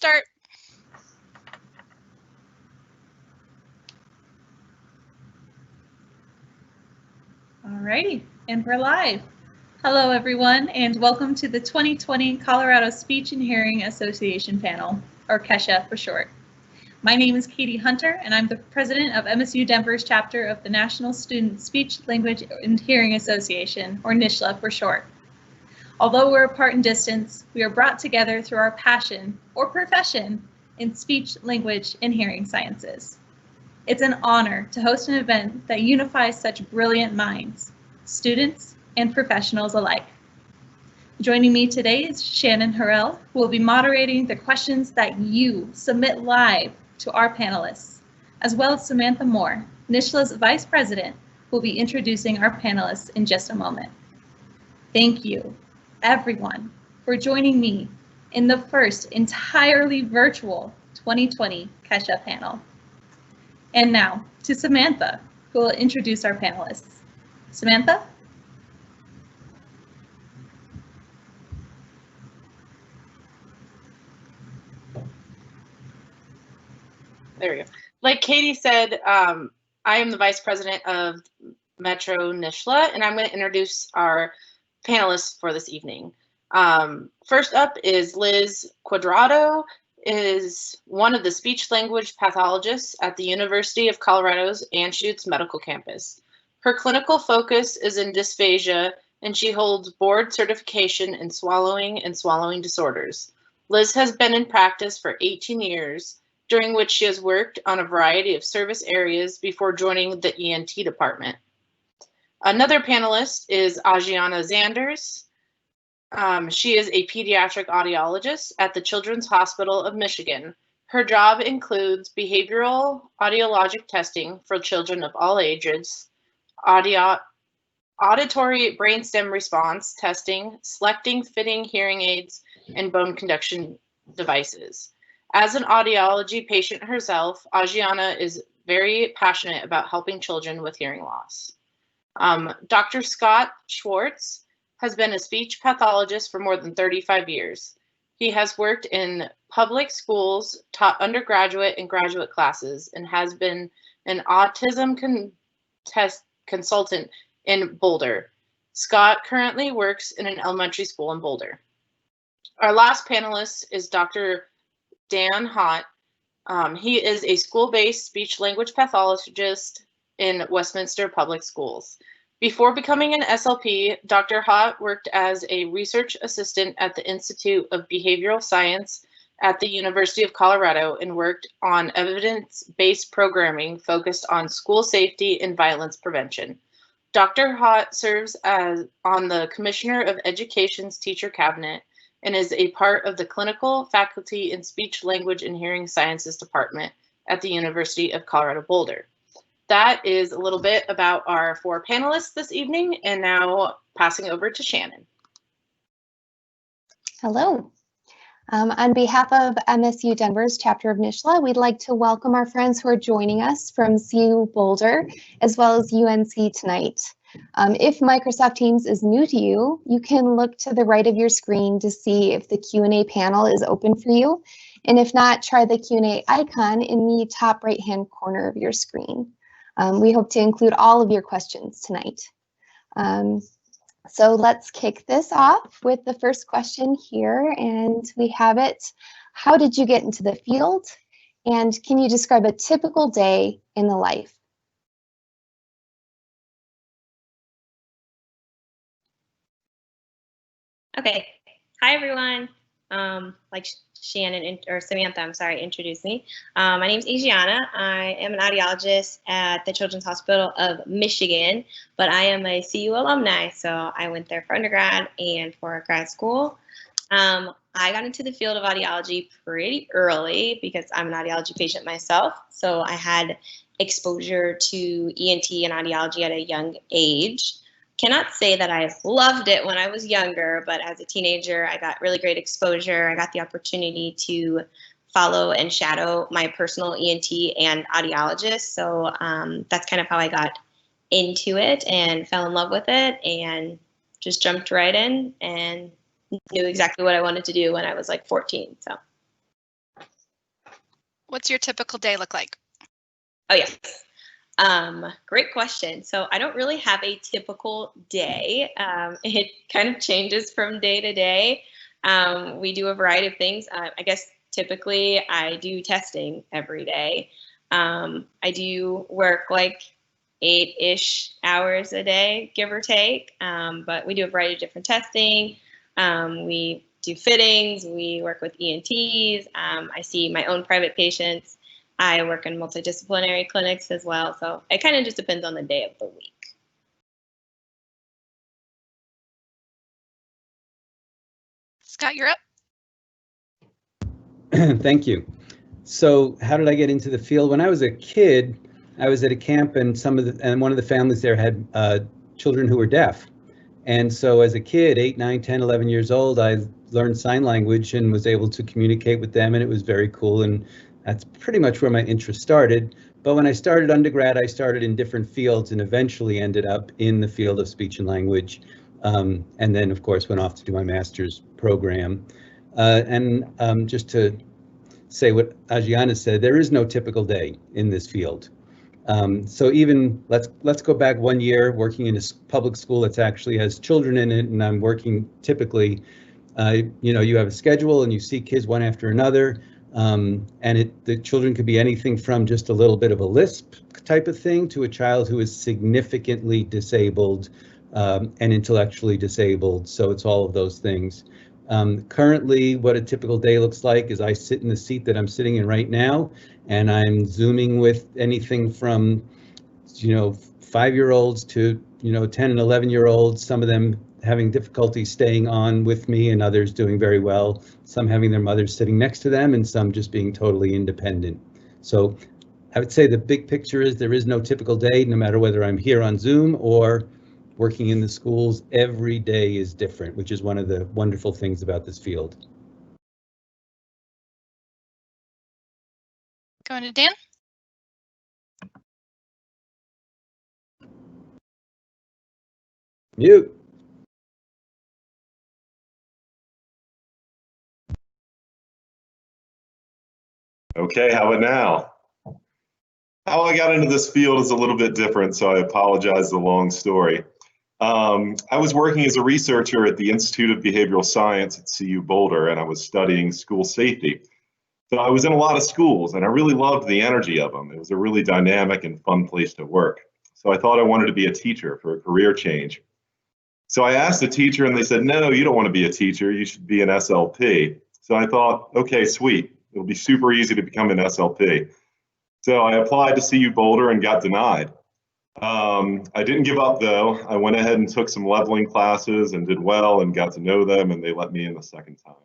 Start. Alrighty, and we're live. Hello everyone, and welcome to the 2020 Colorado Speech and Hearing Association Panel, or CSHA for short. My name is Katie Hunter, and I'm the president of MSU Denver's chapter of the National Student Speech, Language, and Hearing Association, or NSSLHA for short. Although we're apart in distance, we are brought together through our passion, or profession, in speech, language, and hearing sciences. It's an honor to host an event that unifies such brilliant minds, students and professionals alike. Joining me today is Shannon Harrell, who will be moderating the questions that you submit live to our panelists, as well as Samantha Moore, NSSLHA's Vice President, who will be introducing our panelists in just a moment. Thank you, everyone, for joining me in the first entirely virtual 2020 CSHA panel. And now to Samantha, who will introduce our panelists. Samantha? There we go. Like Katie said, I am the Vice President of Metro NSSLHA, and I'm going to introduce our panelists for this evening. First up is Liz Quadrado, is one of the speech language pathologists at the University of Colorado's Anschutz Medical Campus. Her clinical focus is in dysphagia, and she holds board certification in swallowing and swallowing disorders. Liz has been in practice for 18 years, during which she has worked on a variety of service areas before joining the ENT department. Another panelist is Ajianna Zanders. She is a pediatric audiologist at the Children's Hospital of Michigan. Her job includes behavioral audiologic testing for children of all ages, auditory brainstem response testing, selecting fitting hearing aids, and bone conduction devices. As an audiology patient herself, Ajianna is very passionate about helping children with hearing loss. Dr. Scott Schwartz has been a speech pathologist for more than 35 years. He has worked in public schools, taught undergraduate and graduate classes, and has been an autism consultant in Boulder. Scott currently works in an elementary school in Boulder. Our last panelist is Dr. Dan Hott. He is a school-based speech language pathologist in Westminster Public Schools. Before becoming an SLP, Dr. Hott worked as a research assistant at the Institute of Behavioral Science at the University of Colorado and worked on evidence-based programming focused on school safety and violence prevention. Dr. Hott serves on the Commissioner of Education's Teacher Cabinet and is a part of the Clinical Faculty in Speech, Language, and Hearing Sciences Department at the University of Colorado Boulder. That is a little bit about our four panelists this evening, and now passing over to Shannon. Hello. On behalf of MSU Denver's chapter of NSSLHA, we'd like to welcome our friends who are joining us from CU Boulder, as well as UNC tonight. If Microsoft Teams is new to you, you can look to the right of your screen to see if the Q&A panel is open for you. And if not, try the Q&A icon in the top right-hand corner of your screen. We hope to include all of your questions tonight. So let's kick this off with the first question here, and we have it. How did you get into the field? And can you describe a typical day in the life? Okay. Hi, everyone. Like Shannon or Samantha, I'm sorry, introduced me. My name is Ajianna. I am an audiologist at the Children's Hospital of Michigan, but I am a CU alumni, so I went there for undergrad and for grad school. I got into the field of audiology pretty early because I'm an audiology patient myself, so I had exposure to ENT and audiology at a young age. Cannot say that I loved it when I was younger, but as a teenager, I got really great exposure. I got the opportunity to follow and shadow my personal ENT and audiologist. So that's kind of how I got into it and fell in love with it and just jumped right in and knew exactly what I wanted to do when I was like 14. So what's your typical day look like? Oh, yes. Great question. So I don't really have a typical day. It kind of changes from day to day. We do a variety of things. I guess typically I do testing every day. I do work like 8-ish hours a day, give or take. But we do a variety of different testing. We do fittings. We work with ENTs. I see my own private patients. I work in multidisciplinary clinics as well. So it kind of just depends on the day of the week. Scott, you're up. Thank you. So how did I get into the field? When I was a kid, I was at a camp, and one of the families there had children who were deaf. And so as a kid, 8, 9, 10, 11 years old, I learned sign language and was able to communicate with them, and it was very cool. And that's pretty much where my interest started. But when I started undergrad, I started in different fields and eventually ended up in the field of speech and language. And then, of course, went off to do my master's program. Just to say what Ajianna said, there is no typical day in this field. So even let's go back 1 year working in a public school that actually has children in it, and I'm working typically, you have a schedule and you see kids one after another. The children could be anything from just a little bit of a lisp type of thing to a child who is significantly disabled and intellectually disabled. So it's all of those things. Currently, what a typical day looks like is I sit in the seat that I'm sitting in right now, and I'm Zooming with anything from, 5-year-olds to, 10 and 11-year-olds, some of them having difficulty staying on with me and others doing very well, some having their mothers sitting next to them and some just being totally independent. So I would say the big picture is there is no typical day, no matter whether I'm here on Zoom or working in the schools. Every day is different, which is one of the wonderful things about this field. Going to Dan. Mute. Okay, how about now? How I got into this field is a little bit different, so I apologize, the long story. I was working as a researcher at the Institute of Behavioral Science at CU Boulder, and I was studying school safety. So I was in a lot of schools, and I really loved the energy of them. It was a really dynamic and fun place to work. So I thought I wanted to be a teacher for a career change. So I asked the teacher, and they said, no, you don't want to be a teacher. You should be an SLP. So I thought, okay, sweet. It'll be super easy to become an SLP. So I applied to CU Boulder and got denied. I didn't give up though. I went ahead and took some leveling classes and did well and got to know them, and they let me in the second time.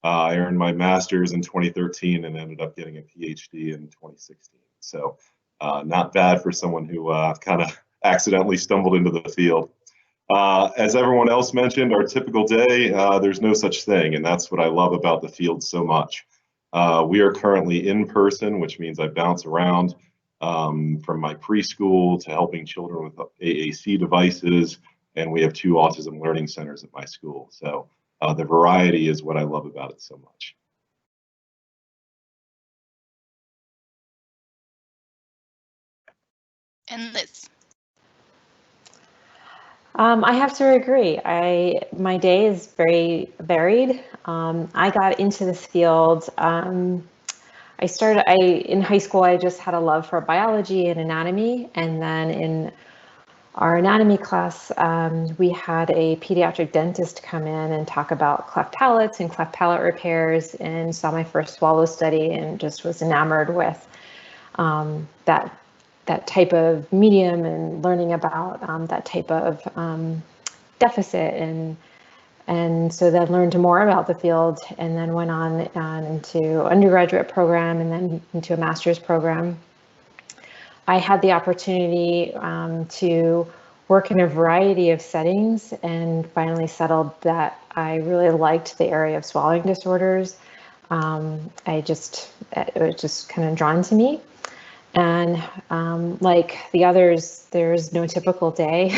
I earned my master's in 2013 and ended up getting a PhD in 2016. So not bad for someone who kind of accidentally stumbled into the field. As everyone else mentioned, our typical day, there's no such thing, and that's what I love about the field so much. We are currently in person, which means I bounce around from my preschool to helping children with AAC devices, and we have 2 autism learning centers at my school. So the variety is what I love about it so much. And Liz. I have to agree. My day is very varied. I got into this field. In high school, I just had a love for biology and anatomy. And then in our anatomy class, we had a pediatric dentist come in and talk about cleft palates and cleft palate repairs, and saw my first swallow study and just was enamored with that type of medium and learning about that type of deficit, and so then learned more about the field, and then went on into undergraduate program and then into a master's program. I had the opportunity to work in a variety of settings and finally settled that I really liked the area of swallowing disorders. It was just kind of drawn to me. And like the others, there's no typical day.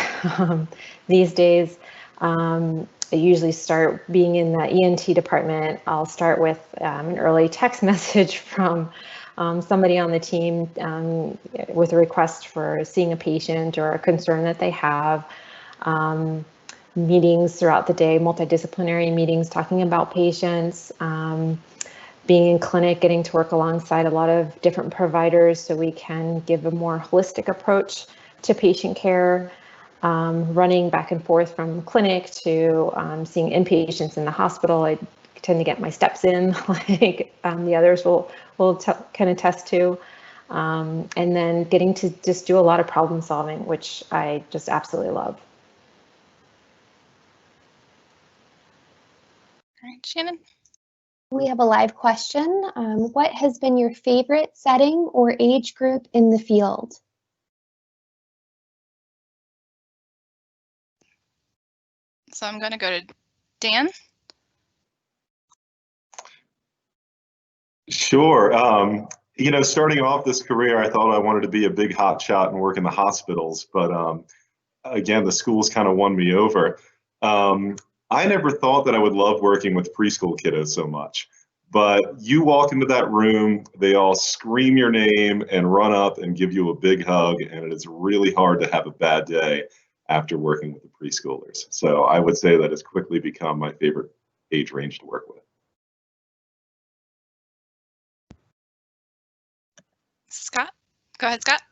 These days, I usually start being in the ENT department. I'll start with an early text message from somebody on the team with a request for seeing a patient or a concern that they have. Meetings throughout the day, multidisciplinary meetings, talking about patients, being in clinic, getting to work alongside a lot of different providers so we can give a more holistic approach to patient care, running back and forth from clinic to seeing inpatients in the hospital. I tend to get my steps in, like the others will can attest to, and then getting to just do a lot of problem solving, which I just absolutely love. All right, Shannon. We have a live question. What has been your favorite setting or age group in the field? So I'm going to go to Dan. Sure. You know, starting off this career, I thought I wanted to be a big hot shot and work in the hospitals, but again, the schools kind of won me over. I never thought that I would love working with preschool kiddos so much, but you walk into that room, they all scream your name and run up and give you a big hug, and it is really hard to have a bad day after working with the preschoolers. So I would say that has quickly become my favorite age range to work with. Scott, go ahead, Scott.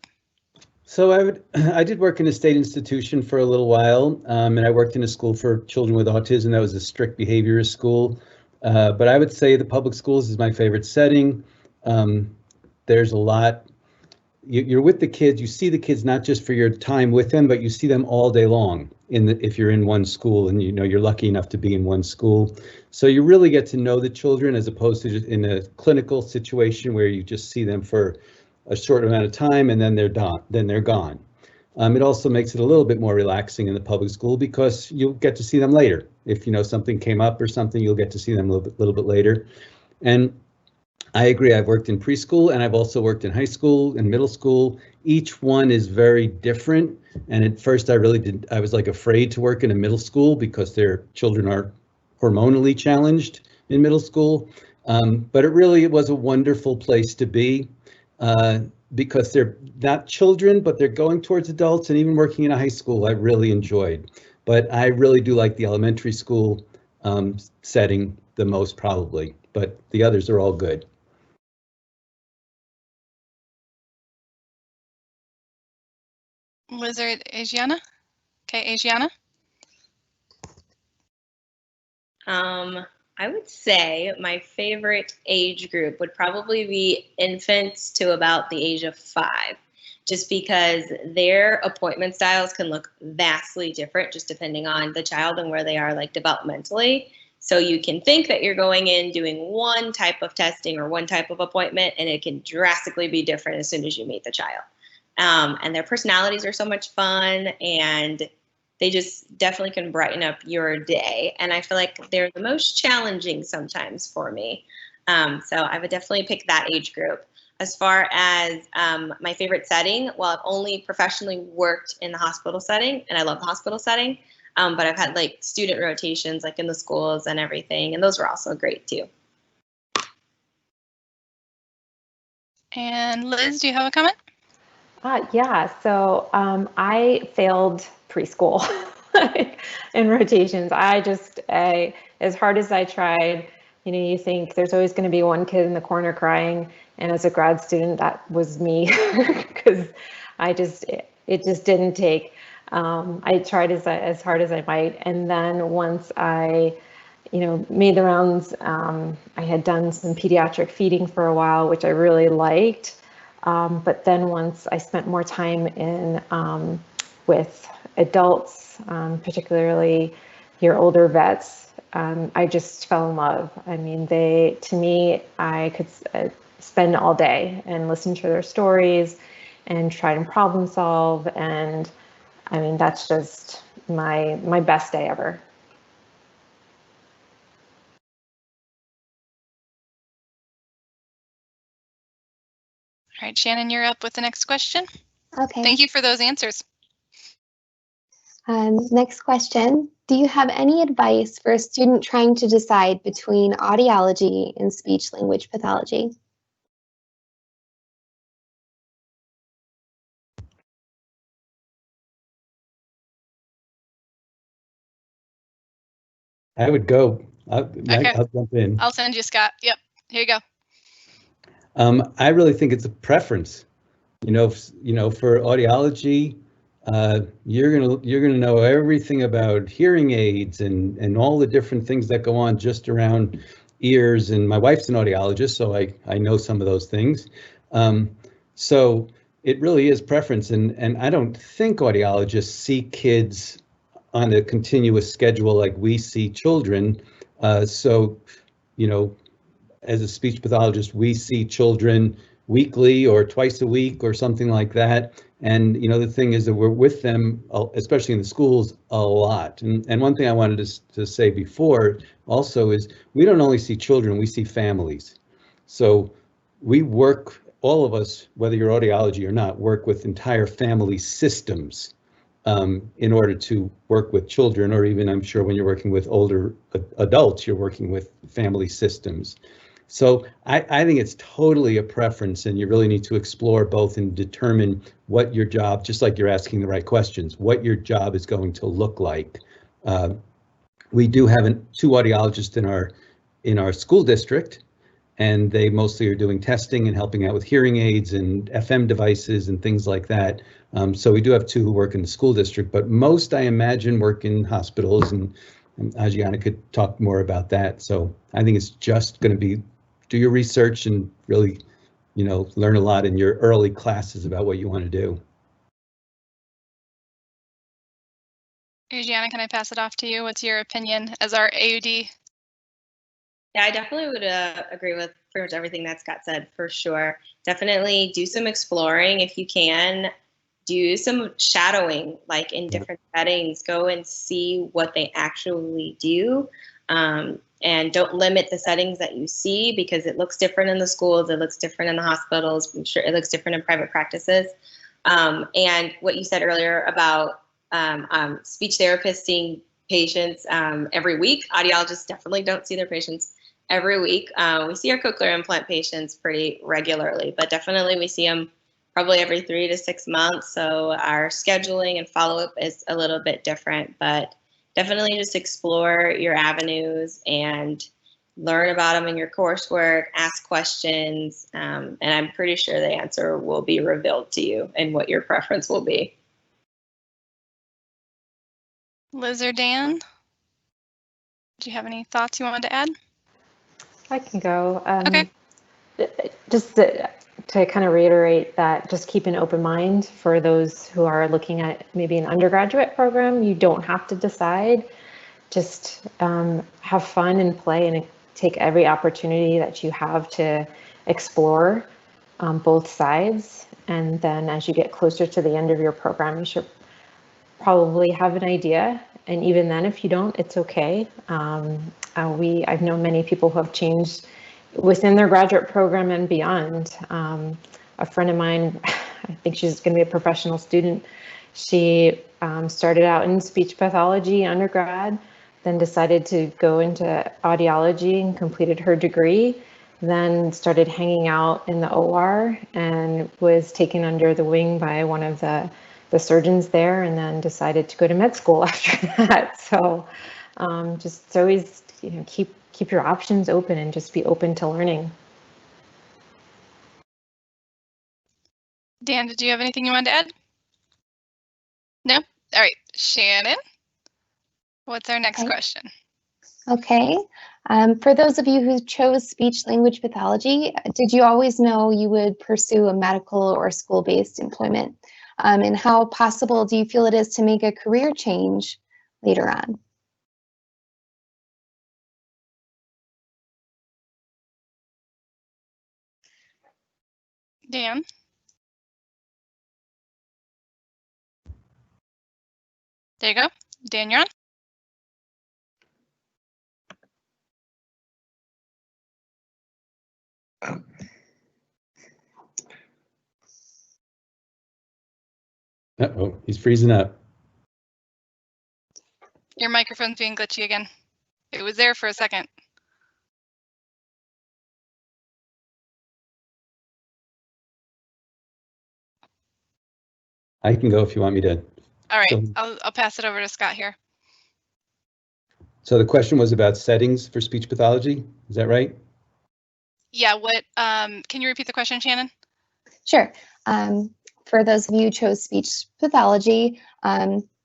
So I did work in a state institution for a little while, and I worked in a school for children with autism. That was a strict behaviorist school. But I would say the public schools is my favorite setting. There's a lot. You're with the kids. You see the kids not just for your time with them, but you see them all day long. If you're in one school, and you know you're lucky enough to be in one school, so you really get to know the children as opposed to just in a clinical situation where you just see them for a short amount of time and then they're done. Then they're gone. It also makes it a little bit more relaxing in the public school because you'll get to see them later. If you know something came up or something, you'll get to see them a little bit later. And I agree. I've worked in preschool and I've also worked in high school and middle school. Each one is very different. And at first I was like afraid to work in a middle school because their children are hormonally challenged in middle school. But it was a wonderful place to be. Because they're not children, but they're going towards adults, and even working in a high school, I really enjoyed. But I really do like the elementary school setting the most probably, but the others are all good. Was there Ajianna? Okay, Ajianna. I would say my favorite age group would probably be infants to about the age of 5, just because their appointment styles can look vastly different just depending on the child and where they are like developmentally. So you can think that you're going in doing one type of testing or one type of appointment, and it can drastically be different as soon as you meet the child. And their personalities are so much fun, and they just definitely can brighten up your day. And I feel like they're the most challenging sometimes for me. So I would definitely pick that age group. As far as my favorite setting, well, I've only professionally worked in the hospital setting, and I love the hospital setting, but I've had like student rotations like in the schools and everything, and those were also great too. And Liz, do you have a comment? Yeah, so I failed preschool in rotations. As hard as I tried, you think there's always going to be one kid in the corner crying. And as a grad student, that was me because it just didn't take. I tried as hard as I might. And then once I, made the rounds, I had done some pediatric feeding for a while, which I really liked. But then once I spent more time with adults, particularly your older vets, I just fell in love. I mean, to me, I could spend all day and listen to their stories and try to problem solve. And I mean, that's just my best day ever. All right, Shannon, you're up with the next question. Okay. Thank you for those answers. Next question. Do you have any advice for a student trying to decide between audiology and speech language pathology? I would go. Okay. I'll jump in. I'll send you, Scott. Yep. Here you go. I really think it's a preference. You know, for audiology, you're gonna know everything about hearing aids and all the different things that go on just around ears. And my wife's an audiologist, so I know some of those things. So it really is preference, and I don't think audiologists see kids on a continuous schedule like we see children. So, you know, as a speech pathologist, we see children weekly or twice a week or something like that. And, you know, the thing is that we're with them, especially in the schools, a lot. And one thing I wanted to say before also is we don't only see children, we see families. So we work, all of us, whether you're audiology or not, work with entire family systems in order to work with children, or even I'm sure when you're working with older adults, you're working with family systems. So I think it's totally a preference, and you really need to explore both and determine what your job, just like you're asking the right questions, what your job is going to look like. We do have two audiologists in our school district, and they mostly are doing testing and helping out with hearing aids and FM devices and things like that. So we do have two who work in the school district, but most, I imagine, work in hospitals, and Ajianna could talk more about that. So I think it's just going to be do your research and really, you know, learn a lot in your early classes about what you want to do. Ajianna, can I pass it off to you? What's your opinion as our AUD? Yeah, I definitely would agree with pretty much everything that Scott said, for sure. Definitely do some exploring if you can. Do some shadowing, like in different settings. Go and see what they actually do. And don't limit the settings that you see, because it looks different in the schools, it looks different in the hospitals, I'm sure it looks different in private practices. And what you said earlier about speech therapists seeing patients every week, audiologists definitely don't see their patients every week. We see our cochlear implant patients pretty regularly, but definitely we see them probably every 3 to 6 months. So our scheduling and follow-up is a little bit different, but definitely just explore your avenues and learn about them in your coursework, ask questions, and I'm pretty sure the answer will be revealed to you and what your preference will be. Liz or Dan, do you have any thoughts you wanted to add? I can go. Okay. Just to kind of reiterate that, just keep an open mind for those who are looking at maybe an undergraduate program. You don't have to decide. Just have fun and play, and take every opportunity that you have to explore both sides. And then as you get closer to the end of your program, you should probably have an idea. And even then, if you don't, it's okay. I've known many people who have changed within their graduate program and beyond. A friend of mine, I think she's going to be a professional student. She started out in speech pathology undergrad, then decided to go into audiology and completed her degree, then started hanging out in the OR and was taken under the wing by one of the surgeons there, and then decided to go to med school after that. So just always, you know, keep your options open and just be open to learning. Dan, did you have anything you wanted to add? No? All right, Shannon, what's our next question? Okay. For those of you who chose speech language pathology, did you always know you would pursue a medical or school-based employment? And how possible do you feel it is to make a career change later on? Dan? There you go. Dan, you're on. Uh-oh, he's freezing up. Your microphone's being glitchy again. It was there for a second. I can go if you want me to. All right, I'll pass it over to Scott here. So the question was about settings for speech pathology. Is that right? Yeah, what, can you repeat the question, Shannon? Sure. For those of you who chose speech pathology,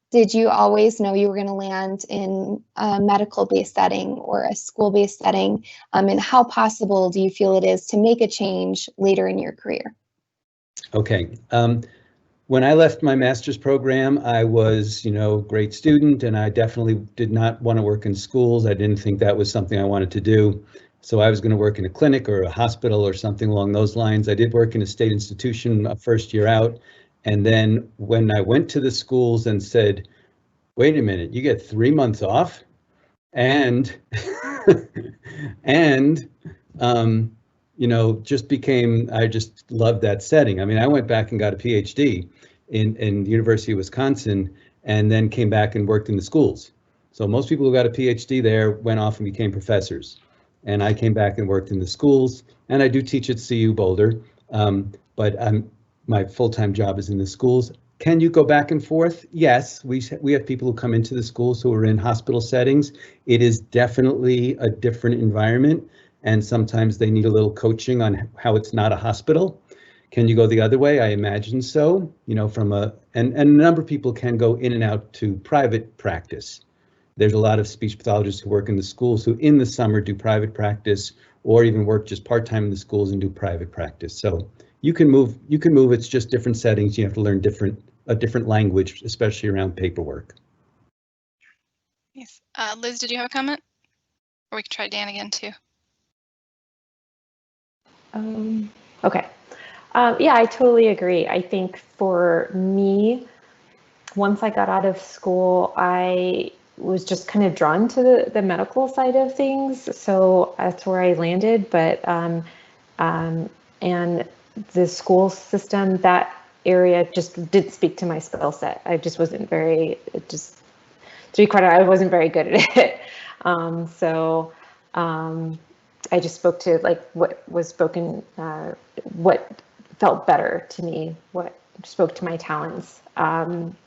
did you always know you were going to land in a medical-based setting or a school-based setting? And how possible do you feel it is to make a change later in your career? Okay. When I left my master's program, I was, a great student, and I definitely did not want to work in schools. I didn't think that was something I wanted to do. So I was going to work in a clinic or a hospital or something along those lines. I did work in a state institution first year out. And then when I went to the schools and said, wait a minute, you get 3 months off? And, and, I just loved that setting. I mean, I went back and got a PhD in the University of Wisconsin and then came back and worked in the schools. So most people who got a PhD there went off and became professors. And I came back and worked in the schools, and I do teach at CU Boulder, but my full-time job is in the schools. Can you go back and forth? Yes, we have people who come into the schools who are in hospital settings. It is definitely a different environment, and sometimes they need a little coaching on how it's not a hospital. Can you go the other way? I imagine so. And a number of people can go in and out to private practice. There's a lot of speech pathologists who work in the schools who in the summer do private practice, or even work just part-time in the schools and do private practice. So you can move, it's just different settings. You have to learn a different language, especially around paperwork. Yes. Liz, did you have a comment? Or we could try Dan again too. Okay. Yeah, I totally agree. I think for me, once I got out of school, I was just kind of drawn to the medical side of things. So that's where I landed. But and the school system, that area just didn't speak to my skill set. I just wasn't very, to be quite honest, I wasn't very good at it. I just spoke to like what was spoken, what felt better to me, what spoke to my talents.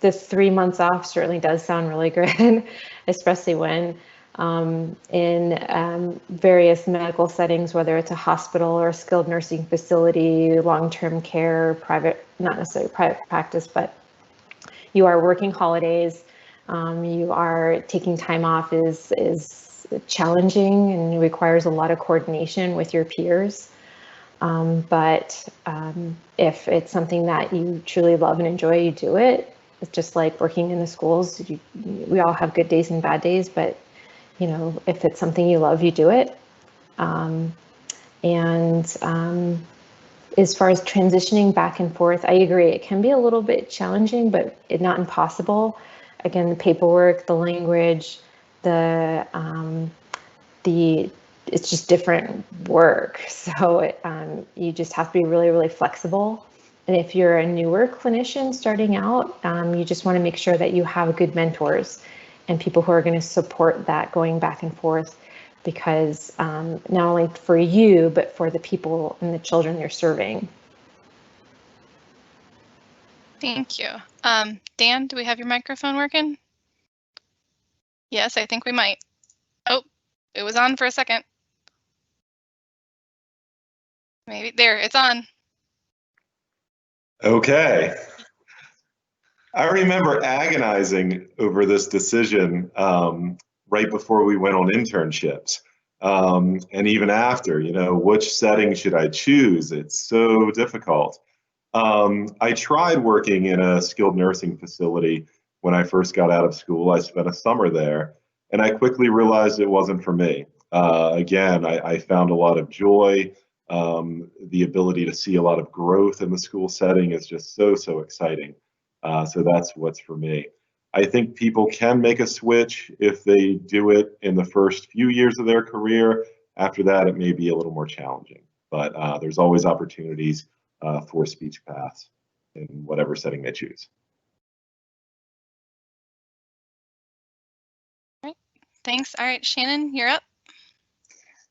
This 3 months off certainly does sound really good, especially when in various medical settings, whether it's a hospital or a skilled nursing facility, long-term care, private, not necessarily private practice, but you are working holidays, you are taking time off is challenging and requires a lot of coordination with your peers. But if it's something that you truly love and enjoy, you do it. It's just like working in the schools. We all have good days and bad days, but if it's something you love, you do it. As far as transitioning back and forth, I agree. It can be a little bit challenging, but not impossible. Again, the paperwork, the language, it's just different work. So you just have to be really, really flexible. And if you're a newer clinician starting out, you just want to make sure that you have good mentors and people who are going to support that going back and forth, because not only for you, but for the people and the children you're serving. Thank you. Dan, do we have your microphone working? Yes, I think we might. Oh, it was on for a second. Maybe there, it's on. Okay. I remember agonizing over this decision right before we went on internships. And even after, which setting should I choose? It's so difficult. I tried working in a skilled nursing facility when I first got out of school. I spent a summer there, and I quickly realized it wasn't for me. Again, I found a lot of joy. The ability to see a lot of growth in the school setting is just so exciting. So that's what's for me. I think people can make a switch if they do it in the first few years of their career. After that, it may be a little more challenging, but there's always opportunities for speech paths in whatever setting they choose. All right, thanks. All right, Shannon, you're up.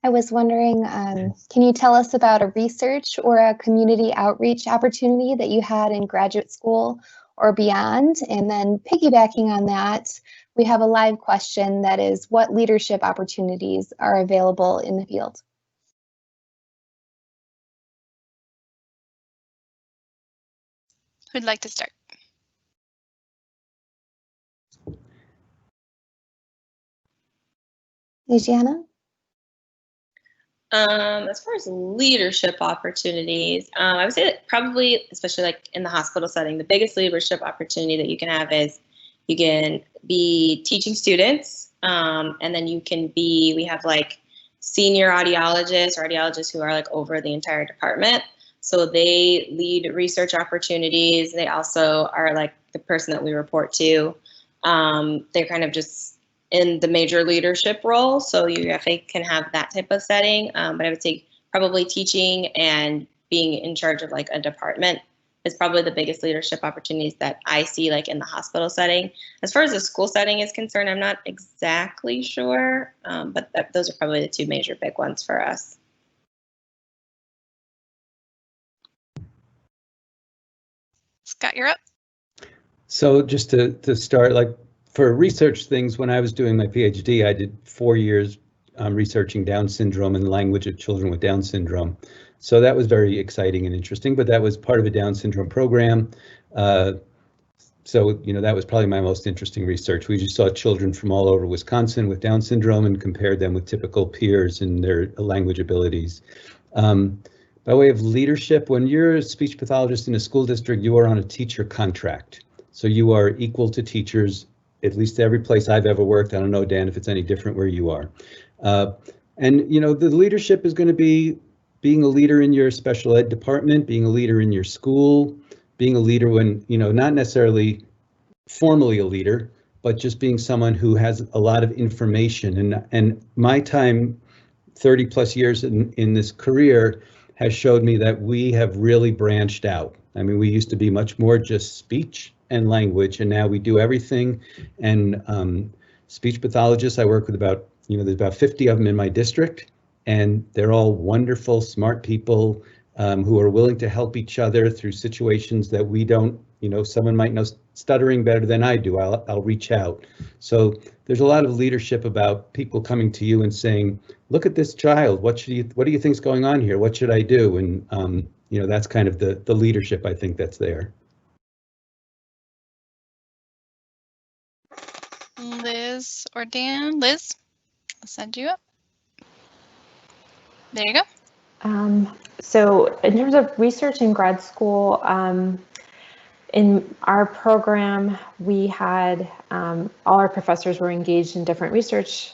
I was wondering, can you tell us about a research or a community outreach opportunity that you had in graduate school or beyond? And then piggybacking on that, we have a live question that is, what leadership opportunities are available in the field? Who'd like to start? Ajianna? As far as leadership opportunities, I would say that probably, especially like in the hospital setting, the biggest leadership opportunity that you can have is you can be teaching students, and then you can be, we have like senior audiologists or audiologists who are like over the entire department. So they lead research opportunities. They also are like the person that we report to. They're kind of just in the major leadership role, so UFA can have that type of setting. But I would say probably teaching and being in charge of like a department is probably the biggest leadership opportunities that I see like in the hospital setting. As far as the school setting is concerned, I'm not exactly sure, but those are probably the two major big ones for us. Scott, you're up. So just to start, like for research things, when I was doing my PhD, I did 4 years researching Down syndrome and the language of children with Down syndrome. So that was very exciting and interesting, but that was part of a Down syndrome program. So, you know, that was probably my most interesting research. We just saw children from all over Wisconsin with Down syndrome and compared them with typical peers and their language abilities. By way of leadership, when you're a speech pathologist in a school district, you are on a teacher contract. So you are equal to teachers, at least every place I've ever worked. I don't know, Dan, if it's any different where you are. And, you know, the leadership is going to be being a leader in your special ed department, being a leader in your school, being a leader when, you know, not necessarily formally a leader, but just being someone who has a lot of information. And my time, 30 plus years in this career, has showed me that we have really branched out. I mean, we used to be much more just speech and language, and now we do everything. And speech pathologists, I work with about, you know, there's about 50 of them in my district, and they're all wonderful, smart people who are willing to help each other through situations that we don't, you know, someone might know stuttering better than I do. I'll reach out. So there's a lot of leadership about people coming to you and saying, look at this child. What do you think's going on here? What should I do? And you know, that's kind of the leadership I think that's there. Liz or Dan? Liz, I'll send you up. There you go. So in terms of research in grad school, in our program, we had all our professors were engaged in different research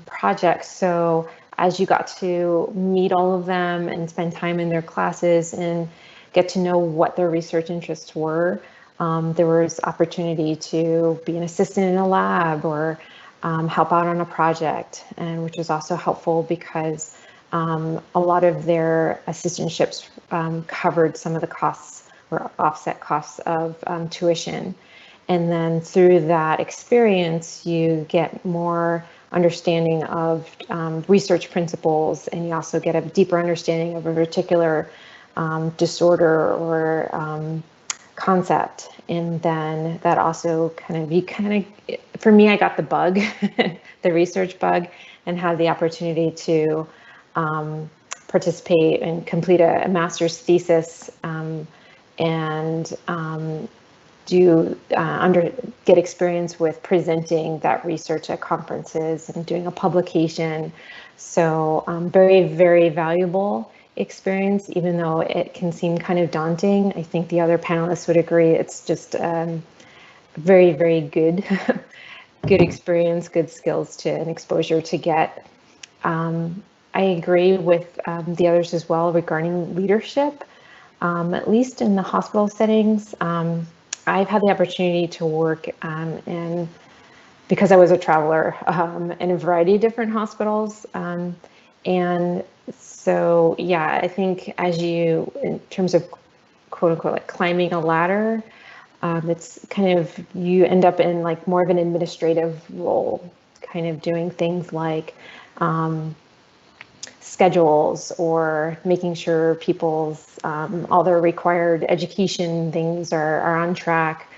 projects. So as you got to meet all of them and spend time in their classes and get to know what their research interests were, there was opportunity to be an assistant in a lab or help out on a project, and which was also helpful because a lot of their assistantships covered some of the costs or offset costs of tuition. And then through that experience, you get more understanding of research principles, and you also get a deeper understanding of a particular disorder or concept. And then that also for me, I got the bug, the research bug, and had the opportunity to participate and complete a master's thesis and get experience with presenting that research at conferences and doing a publication. So very, very valuable experience, even though it can seem kind of daunting. I think the other panelists would agree. It's just very, very good, good experience, good skills and exposure to get. I agree with the others as well regarding leadership, at least in the hospital settings. I've had the opportunity to work because I was a traveler in a variety of different hospitals. And so, yeah, I think in terms of quote unquote, like climbing a ladder, it's kind of, you end up in like more of an administrative role, kind of doing things like schedules or making sure people's all their required education things are on track.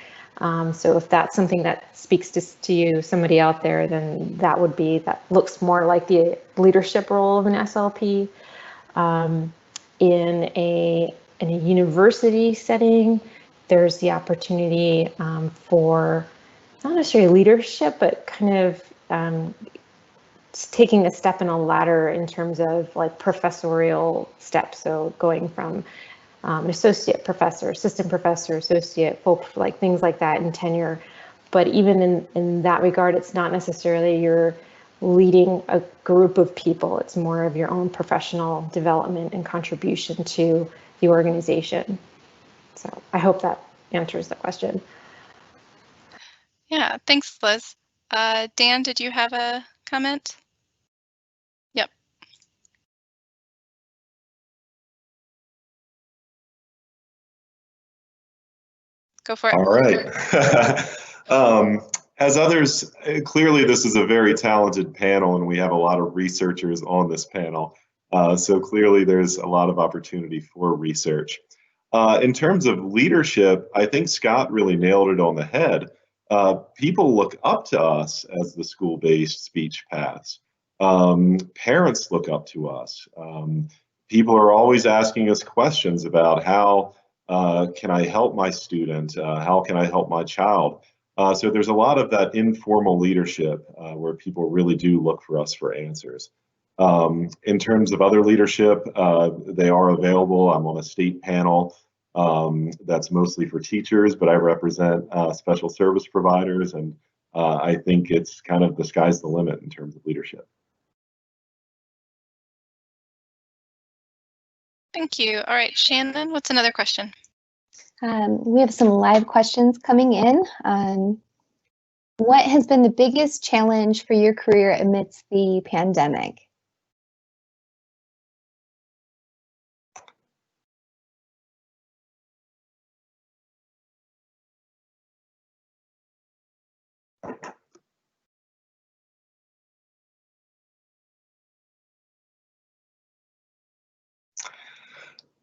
So if that's something that speaks to you, somebody out there, then that looks more like the leadership role of an SLP. In a university setting, there's the opportunity for not necessarily leadership, but kind of taking a step in a ladder in terms of like professorial steps. So going from associate professor, assistant professor, associate, like things like that in tenure. But even in that regard, it's not necessarily you're leading a group of people. It's more of your own professional development and contribution to the organization. So I hope that answers the question. Yeah, thanks, Liz. Dan, did you have a comment? Yep. Go for it. All right. As others, clearly this is a very talented panel and we have a lot of researchers on this panel. So clearly there's a lot of opportunity for research. In terms of leadership, I think Scott really nailed it on the head. People look up to us as the school-based speech paths. Parents look up to us. People are always asking us questions about how can I help my student? How can I help my child? So there's a lot of that informal leadership where people really do look for us for answers. In terms of other leadership, they are available. I'm on a state panel that's mostly for teachers, but I represent special service providers, and I think it's kind of the sky's the limit in terms of leadership. Thank you. All right, Shannon, what's another question? We have some live questions coming in. What has been the biggest challenge for your career amidst the pandemic?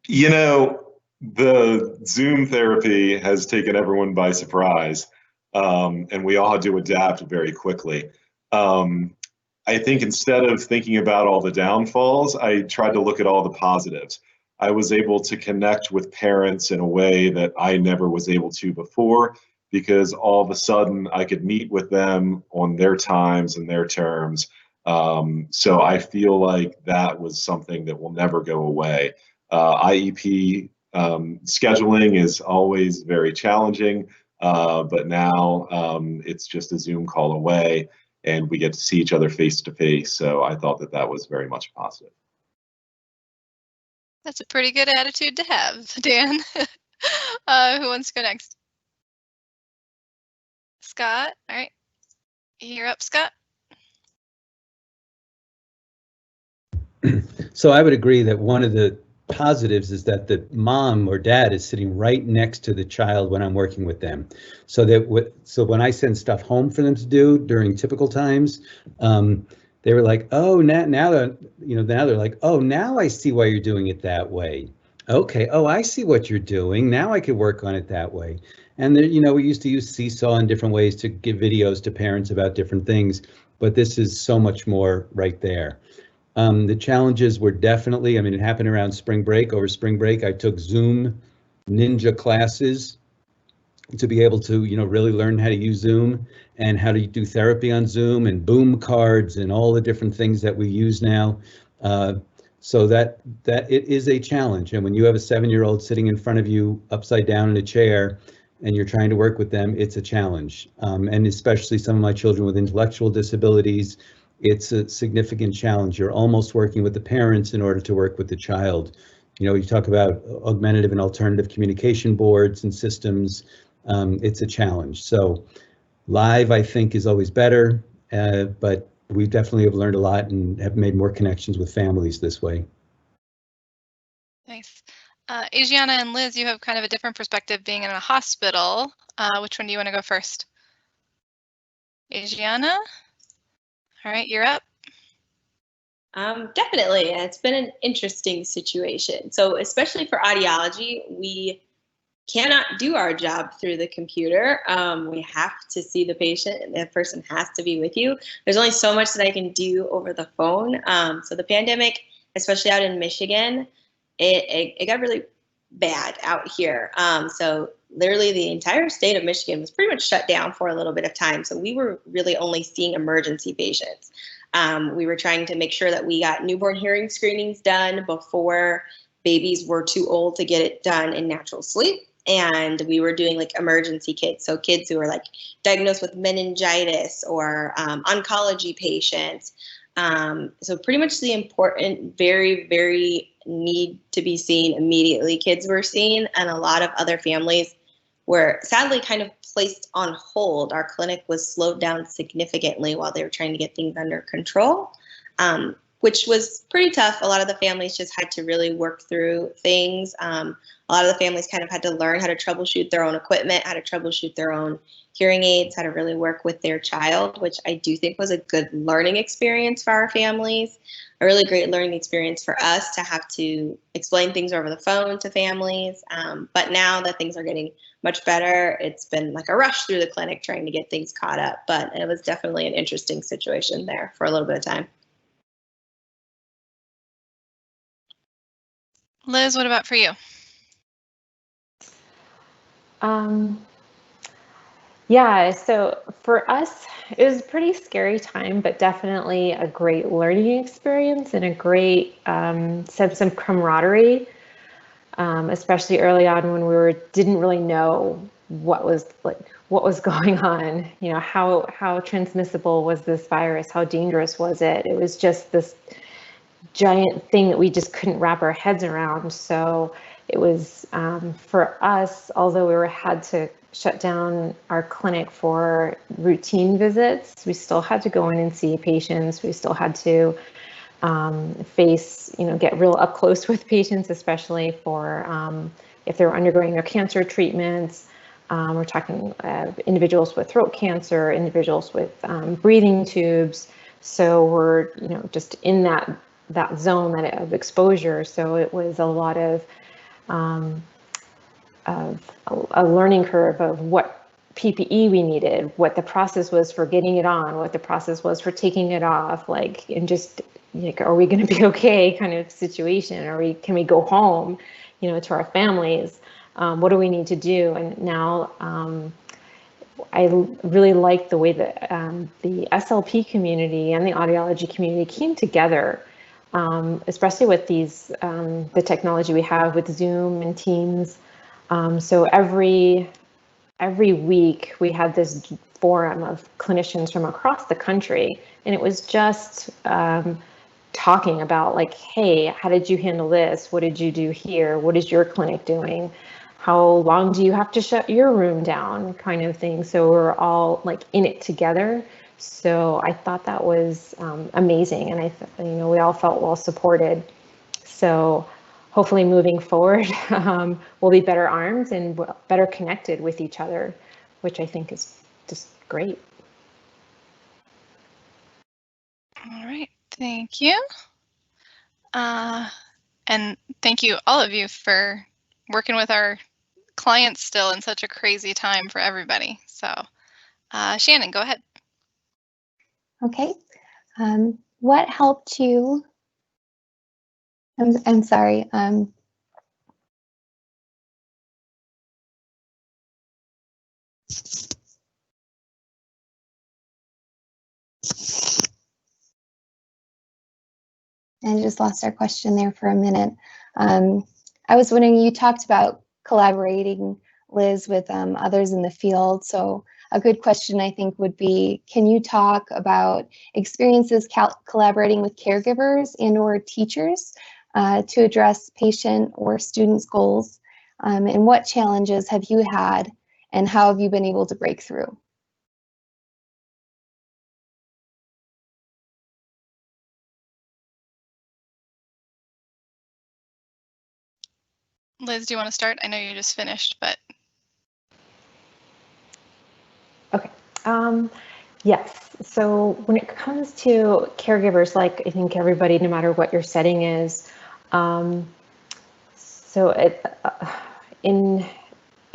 You know, the Zoom therapy has taken everyone by surprise, and we all had to adapt very quickly. I think instead of thinking about all the downfalls, I tried to look at all the positives. I was able to connect with parents in a way that I never was able to before, because all of a sudden I could meet with them on their times and their terms. So I feel like that was something that will never go away. IEP scheduling is always very challenging, but now it's just a Zoom call away and we get to see each other face to face. So I thought that that was very much positive. That's a pretty good attitude to have, Dan. Who wants to go next? Scott, all right. You're up, Scott. So I would agree that one of the positives is that the mom or dad is sitting right next to the child when I'm working with them. So that when I send stuff home for them to do during typical times, they were like, oh, now they're like, oh, now I see why you're doing it that way. Okay, oh, I see what you're doing. Now I could work on it that way. And there, we used to use Seesaw in different ways to give videos to parents about different things, but this is so much more right there. The challenges were definitely, it happened around spring break. Over spring break, I took Zoom Ninja classes to be able to, really learn how to use Zoom and how to do therapy on Zoom and boom cards and all the different things that we use now. So that it is a challenge. And when you have a 7-year-old sitting in front of you upside down in a chair and you're trying to work with them, it's a challenge. And especially some of my children with intellectual disabilities, it's a significant challenge. You're almost working with the parents in order to work with the child. You talk about augmentative and alternative communication boards and systems. It's a challenge. So live, I think, is always better, but we definitely have learned a lot and have made more connections with families this way. Nice. Ajianna and Liz, you have kind of a different perspective being in a hospital. Which one do you want to go first? Ajianna? All right, you're up. Definitely. It's been an interesting situation. So especially for audiology, we cannot do our job through the computer. We have to see the patient and that person has to be with you. There's only so much that I can do over the phone. So the pandemic, especially out in Michigan, it got really bad out here. So literally the entire state of Michigan was pretty much shut down for a little bit of time. So we were really only seeing emergency patients. We were trying to make sure that we got newborn hearing screenings done before babies were too old to get it done in natural sleep. And we were doing like emergency kids. So kids who were like diagnosed with meningitis or oncology patients. So pretty much the important, very, very need to be seen immediately kids were seen, and a lot of other families were sadly kind of placed on hold. Our clinic was slowed down significantly while they were trying to get things under control, which was pretty tough. A lot of the families just had to really work through things. A lot of the families kind of had to learn how to troubleshoot their own equipment, how to troubleshoot their own hearing aids, how to really work with their child, which I do think was a good learning experience for our families, a really great learning experience for us to have to explain things over the phone to families. But now that things are getting much better, it's been like a rush through the clinic trying to get things caught up. But it was definitely an interesting situation there for a little bit of time. Liz, what about for you? Yeah, so for us, it was a pretty scary time, but definitely a great learning experience and a great sense of camaraderie, especially early on when we didn't really know what was going on. You know, how transmissible was this virus? How dangerous was it? It was just this giant thing that we just couldn't wrap our heads around. So it was for us, although we had to shut down our clinic for routine visits, we still had to go in and see patients. We still had to get real up close with patients, especially for if they were undergoing their cancer treatments. We're talking individuals with throat cancer, individuals with breathing tubes. So we're just in that zone of exposure. So it was a lot of a learning curve of what PPE we needed, what the process was for getting it on, what the process was for taking it off, and just are we going to be okay kind of situation? Can we go home, to our families? What do we need to do? And now I really like the way that the SLP community and the audiology community came together, especially with the technology we have with Zoom and Teams. So every week we had this forum of clinicians from across the country, and it was just talking about hey, how did you handle this? What did you do here? What is your clinic doing? How long do you have to shut your room down, kind of thing. So we're all in it together. So I thought that was amazing, and we all felt well supported. So hopefully moving forward, we'll be better armed and better connected with each other, which I think is just great. All right, thank you. And thank you, all of you, for working with our clients still in such a crazy time for everybody. So Shannon, go ahead. Okay. What helped you? I'm sorry. I just lost our question there for a minute. I was wondering, you talked about collaborating, Liz, with others in the field. So a good question, I think, would be, can you talk about experiences collaborating with caregivers and/or teachers to address patient or students' goals? And what challenges have you had, and how have you been able to break through? Liz, do you want to start? I know you just finished, but. Okay. Yes. So when it comes to caregivers, like I think everybody, no matter what your setting is,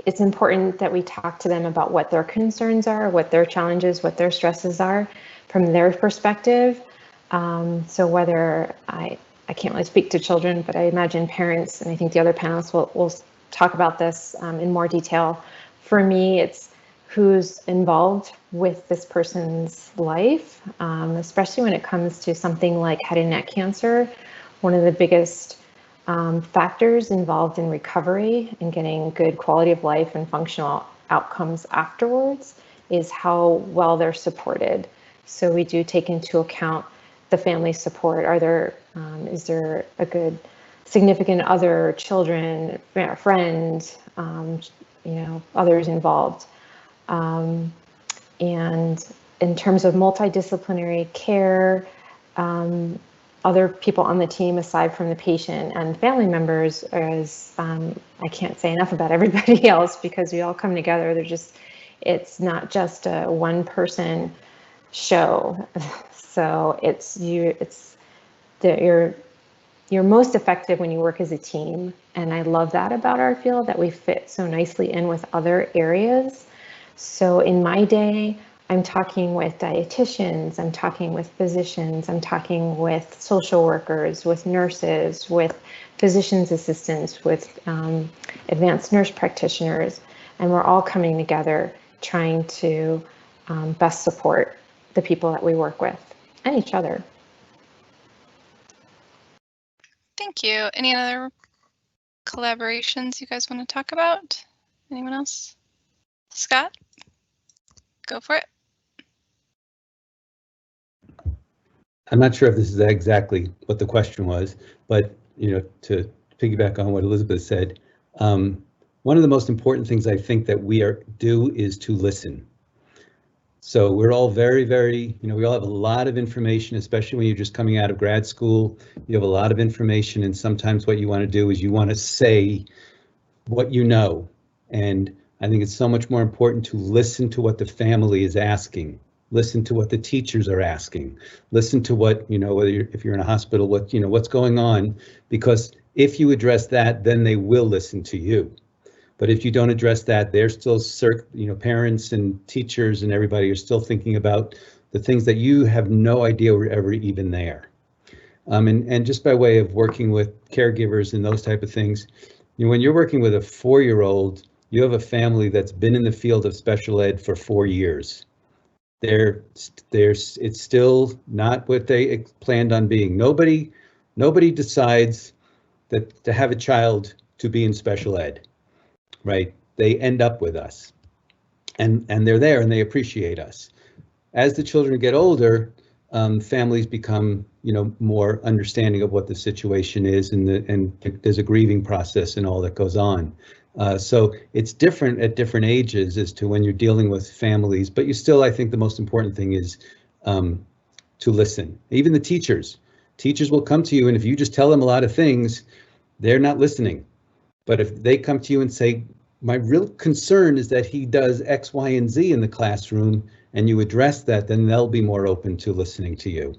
it's important that we talk to them about what their concerns are, what their challenges, what their stresses are from their perspective. So whether I can't really speak to children, but I imagine parents, and I think the other panelists will talk about this in more detail. For me, it's who's involved with this person's life, especially when it comes to something like head and neck cancer. One of the biggest factors involved in recovery and getting good quality of life and functional outcomes afterwards is how well they're supported. So we do take into account the family support. Is there a good significant other, children, friend, others involved? And in terms of multidisciplinary care, other people on the team aside from the patient and family members is, I can't say enough about everybody else because we all come together. It's not just a one person show. So you're most effective when you work as a team. And I love that about our field, that we fit so nicely in with other areas. So in my day, I'm talking with dietitians, I'm talking with physicians, I'm talking with social workers, with nurses, with physician's assistants, with advanced nurse practitioners, and we're all coming together trying to best support the people that we work with and each other. Thank you. Any other collaborations you guys want to talk about? Anyone else? Scott, go for it. I'm not sure if this is exactly what the question was, but to piggyback on what Elizabeth said, one of the most important things I think that we do is to listen. So we're all very, very, we all have a lot of information, especially when you're just coming out of grad school. You have a lot of information, and sometimes what you want to do is you want to say what you know. And I think it's so much more important to listen to what the family is asking. Listen to what the teachers are asking. Listen to what, if you're in a hospital, what's going on, because if you address that, then they will listen to you. But if you don't address that, they're still, parents and teachers and everybody are still thinking about the things that you have no idea were ever even there. And just by way of working with caregivers and those type of things, when you're working with a 4-year-old, you have a family that's been in the field of special ed for 4 years. It's still not what they planned on being. Nobody decides that to have a child to be in special ed, right? They end up with us, and they're there and they appreciate us. As the children get older, families become, more understanding of what the situation is, and there's a grieving process and all that goes on. So it's different at different ages as to when you're dealing with families, but I think the most important thing is to listen. Even the teachers will come to you, and if you just tell them a lot of things, they're not listening. But if they come to you and say, my real concern is that he does X, Y, and Z in the classroom, and you address that, then they'll be more open to listening to you.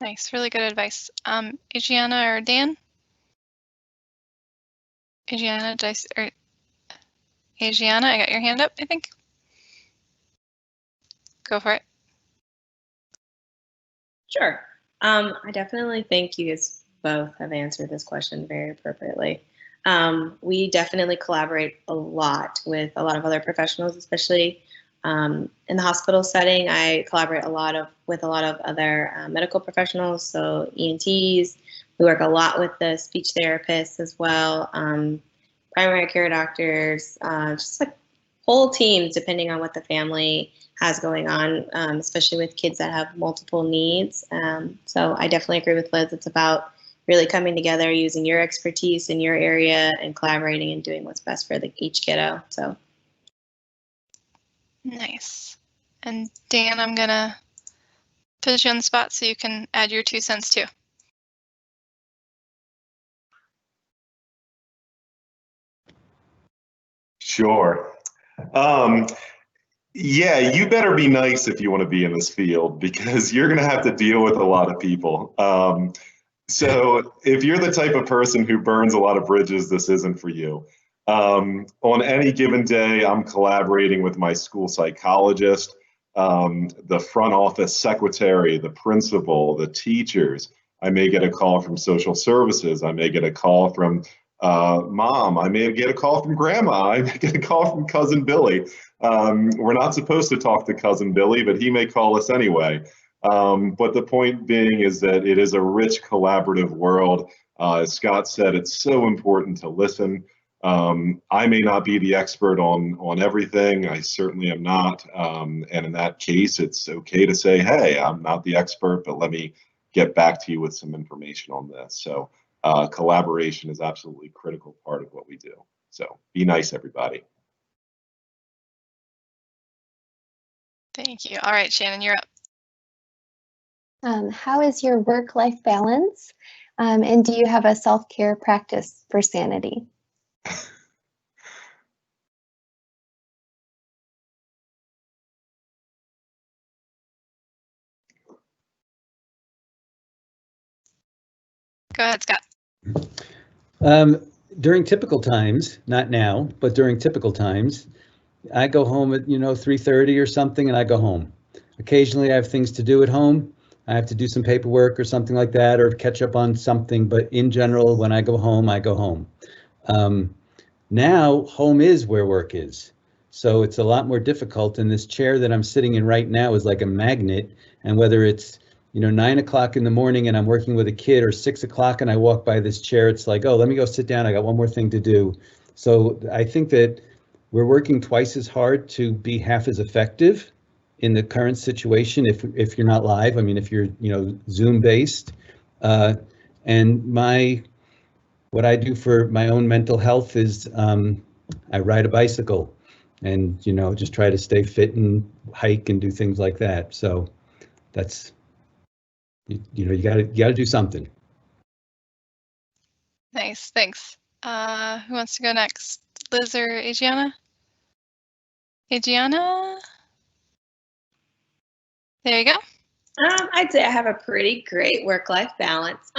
Nice, really good advice. Ajianna or Dan? Ajianna, Ajianna, I got your hand up, I think. Go for it. Sure. I definitely think you guys both have answered this question very appropriately. We definitely collaborate a lot with a lot of other professionals, especially in the hospital setting. I collaborate with a lot of other medical professionals, so ENTs. We work a lot with the speech therapists as well, primary care doctors, just like whole teams, depending on what the family has going on, especially with kids that have multiple needs. So I definitely agree with Liz. It's about really coming together, using your expertise in your area and collaborating and doing what's best for each kiddo. So nice. And Dan, I'm gonna put you on the spot so you can add your 2 cents too. Sure. Yeah, you better be nice if you want to be in this field, because you're going to have to deal with a lot of people. So if you're the type of person who burns a lot of bridges, this isn't for you. On any given day, I'm collaborating with my school psychologist, the front office secretary, the principal, the teachers. I may get a call from social services. I may get a call from mom. I may get a call from grandma. I may get a call from cousin Billy. We're not supposed to talk to cousin Billy, but he may call us anyway. But the point being is that it is a rich collaborative world. As Scott said, it's so important to listen. I may not be the expert on everything. I certainly am not. And in that case, it's okay to say, hey, I'm not the expert, but let me get back to you with some information on this. So collaboration is absolutely a critical part of what we do. So be nice, everybody. Thank you. All right, Shannon, you're up. How is your work-life balance? And do you have a self-care practice for sanity? Go ahead, Scott. During typical times, not now, but during typical times, I go home at 3:30 or something, and I go home. Occasionally, I have things to do at home. I have to do some paperwork or something like that, or catch up on something. But in general, when I go home, I go home. Now, home is where work is. So it's a lot more difficult. And this chair that I'm sitting in right now is like a magnet. And whether it's 9 o'clock in the morning and I'm working with a kid, or 6 o'clock and I walk by this chair, it's like, oh, let me go sit down. I got one more thing to do. So I think that we're working twice as hard to be half as effective in the current situation if you're not live. I mean, if you're Zoom based. And what I do for my own mental health is I ride a bicycle and just try to stay fit and hike and do things like that. So that's you gotta do something. Nice, thanks. Who wants to go next? Liz or Ajianna? Ajianna? There you go. I'd say I have a pretty great work-life balance.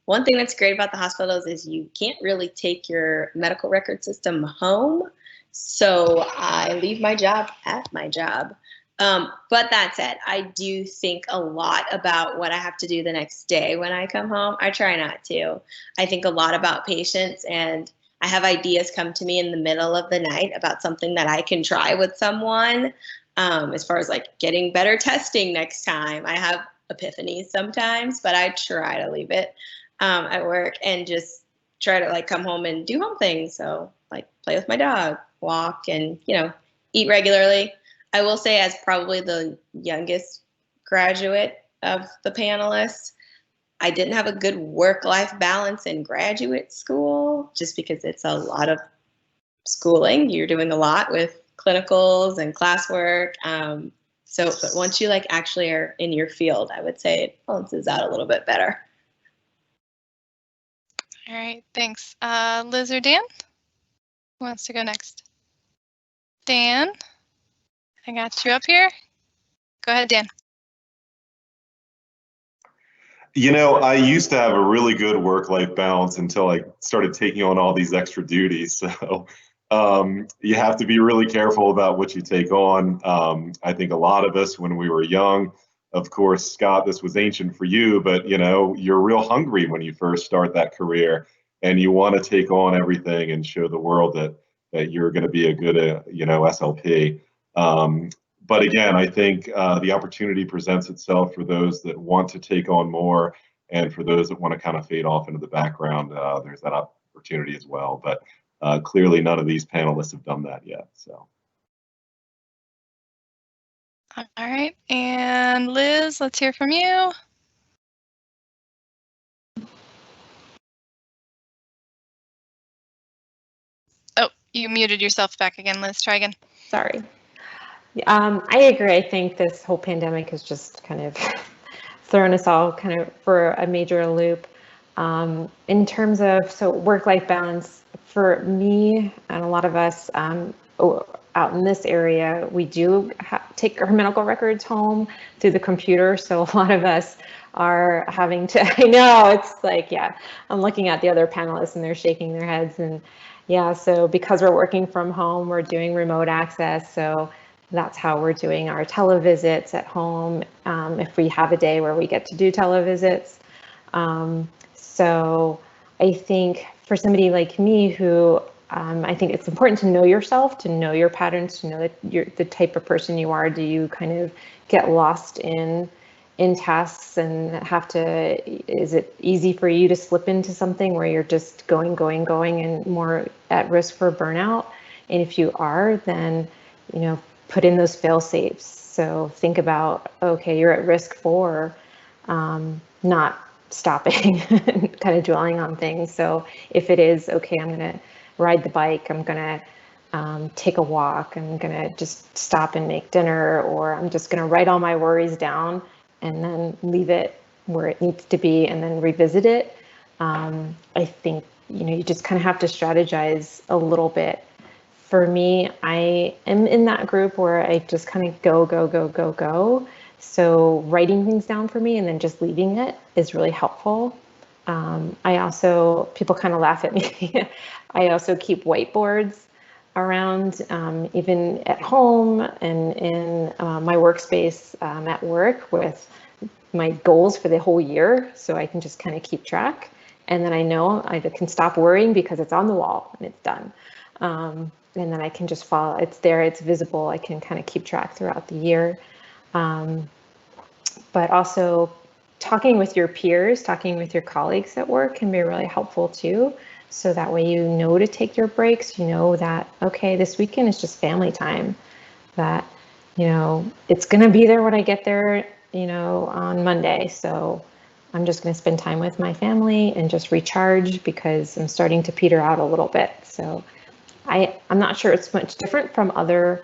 One thing that's great about the hospitals is you can't really take your medical record system home. So I leave my job at my job. But that said, I do think a lot about what I have to do the next day when I come home. I try not to. I think a lot about patients, and I have ideas come to me in the middle of the night about something that I can try with someone. As far as like getting better testing next time. I have epiphanies sometimes, but I try to leave it at work and just try to like come home and do home things. So like play with my dog, walk, and eat regularly. I will say, as probably the youngest graduate of the panelists, I didn't have a good work-life balance in graduate school, just because it's a lot of schooling. You're doing a lot with clinicals and classwork. But once you like actually are in your field, I would say it balances out a little bit better. All right, thanks. Liz or Dan? Who wants to go next? Dan, I got you up here. Go ahead, Dan. I used to have a really good work-life balance until I started taking on all these extra duties. So you have to be really careful about what you take on. I think a lot of us, when we were young, of course, Scott, this was ancient for you, but you're real hungry when you first start that career, and you want to take on everything and show the world that you're going to be a good, SLP. But again, I think the opportunity presents itself for those that want to take on more, and for those that want to kind of fade off into the background. There's that opportunity as well. But clearly, none of these panelists have done that yet. So. All right, and Liz, let's hear from you. Oh, you muted yourself back again, Liz. Try again. Sorry. I agree. I think this whole pandemic has just kind of thrown us all kind of for a major loop. In terms of work-life balance, for me and a lot of us, out in this area, we do take our medical records home through the computer. So a lot of us are having to, I know, it's like, yeah, I'm looking at the other panelists and they're shaking their heads. And yeah, so because we're working from home, we're doing remote access. So that's how we're doing our televisits at home, if we have a day where we get to do televisits. So I think for somebody like me who, I think it's important to know yourself, to know your patterns, to know that you're the type of person you are. Do you kind of get lost in tasks and have to, is it easy for you to slip into something where you're just going and more at risk for burnout? And if you are, then, you know, put in those fail safes. So think about, okay, you're at risk for not stopping and kind of dwelling on things. So if it is, okay, I'm going to ride the bike, I'm going to take a walk, I'm going to just stop and make dinner, or I'm just going to write all my worries down and then leave it where it needs to be and then revisit it. I think, you know, you just kind of have to strategize a little bit. For me, I am in that group where I just kind of go. So writing things down for me and then just leaving it is really helpful. I also, people kind of laugh at me. I also keep whiteboards around, even at home and in my workspace at work with my goals for the whole year. So I can just kind of keep track. And then I know I can stop worrying because it's on the wall and it's done. And then I can just follow, it's there, it's visible. I can kind of keep track throughout the year. But also talking with your peers, talking with your colleagues at work can be really helpful too. So that way you know to take your breaks, you know that, okay, this weekend is just family time, that, you know, it's gonna be there when I get there, you know, on Monday. So I'm just gonna spend time with my family and just recharge because I'm starting to peter out a little bit. So I'm not sure it's much different from other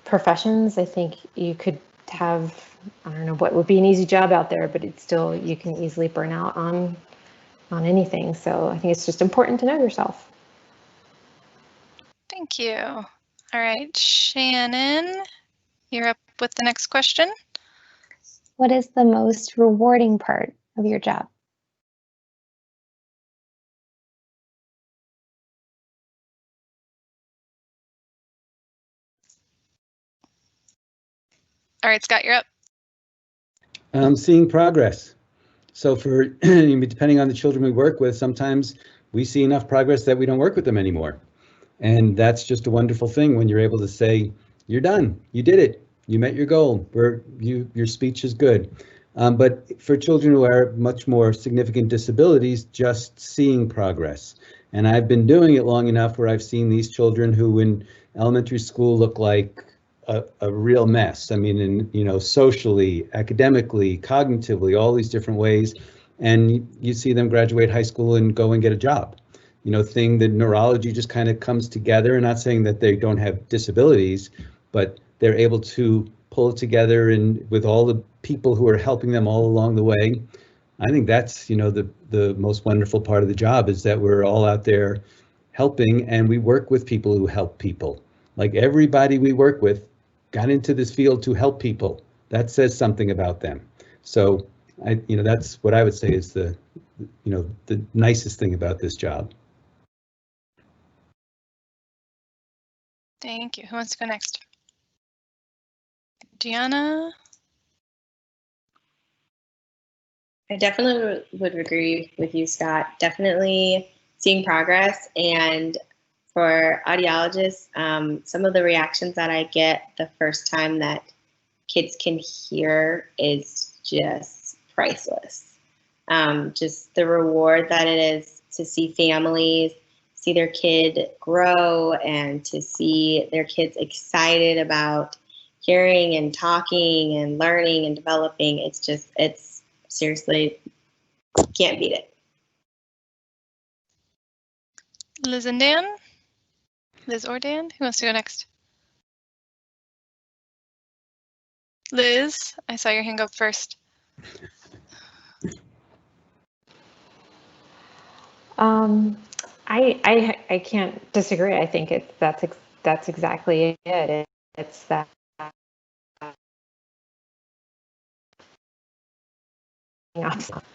professions. I think you could have, I don't know what would be an easy job out there, but it's still, you can easily burn out on anything. So I think it's just important to know yourself. Thank you. All right, Shannon, you're up with the next question. What is the most rewarding part of your job? All right, Scott, you're up. Seeing progress. So for, depending on the children we work with, sometimes we see enough progress that we don't work with them anymore. And that's just a wonderful thing when you're able to say, you're done, you did it, you met your goal, your speech is good. But for children who are much more significant disabilities, just seeing progress. And I've been doing it long enough where I've seen these children who in elementary school look like a real mess. I mean, socially, academically, cognitively, all these different ways. And you see them graduate high school and go and get a job. Thing that neurology just kind of comes together. And not saying that they don't have disabilities, but they're able to pull it together and with all the people who are helping them all along the way. I think that's, the most wonderful part of the job is that we're all out there helping, and we work with people who help people. Like everybody we work with got into this field to help people. That says something about them. So that's what I would say is the nicest thing about this job. Thank you. Who wants to go next? Ajianna? I definitely would agree with you, Scott. Definitely seeing progress. And for audiologists, some of the reactions that I get the first time that kids can hear is just priceless. Just the reward that it is to see families, see their kid grow, and to see their kids excited about hearing and talking and learning and developing. It's seriously, can't beat it. Liz and Dan? Liz or Dan? Who wants to go next? Liz, I saw your hand go up first. I can't disagree. I think that's that's exactly it. It's that.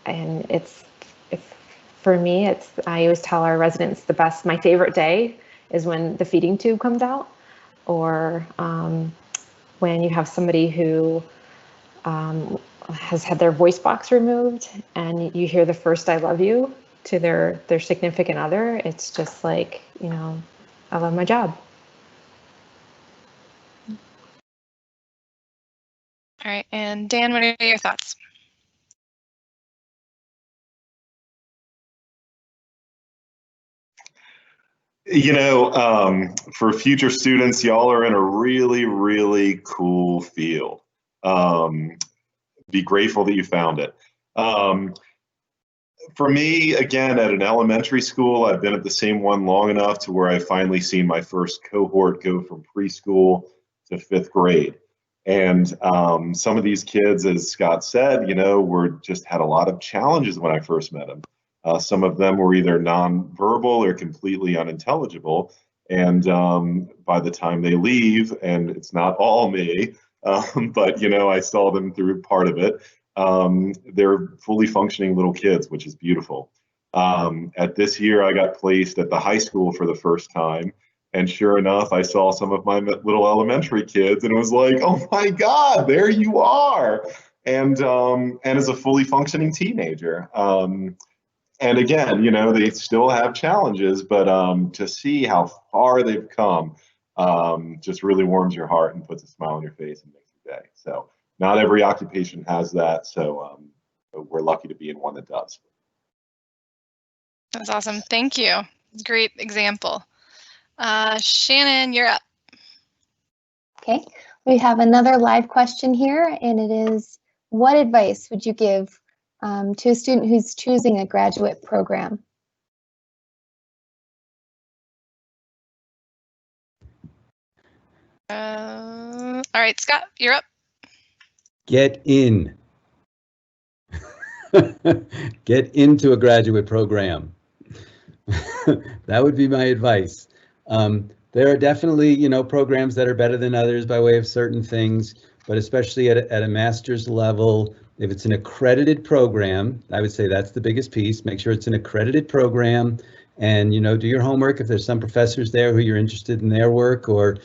And it's for me, I always tell our residents my favorite day is when the feeding tube comes out, or when you have somebody who has had their voice box removed and you hear the first "I love you" to their significant other. It's just like, I love my job. All right, and Dan, what are your thoughts? For future students, y'all are in a really, really cool field. Be grateful that you found it. For me, again, at an elementary school, I've been at the same one long enough to where I finally seen my first cohort go from preschool to 5th grade. And some of these kids, as Scott said, just had a lot of challenges when I first met them. Some of them were either nonverbal or completely unintelligible. And by the time they leave, and it's not all me, but I saw them through part of it, they're fully functioning little kids, which is beautiful. At this year, I got placed at the high school for the first time. And sure enough, I saw some of my little elementary kids, and it was like, oh my God, there you are. And as a fully functioning teenager. And again, they still have challenges, but to see how far they've come just really warms your heart and puts a smile on your face and makes your day. So not every occupation has that. So we're lucky to be in one that does. That's awesome. Thank you. It's a great example. Shannon, you're up. Okay, we have another live question here, and it is, what advice would you give to a student who's choosing a graduate program? All right, Scott, you're up. Get in. Get into a graduate program. That would be my advice. There are definitely, programs that are better than others by way of certain things, but especially at a master's level, if it's an accredited program, I would say that's the biggest piece. Make sure it's an accredited program, and do your homework if there's some professors there who you're interested in their work, or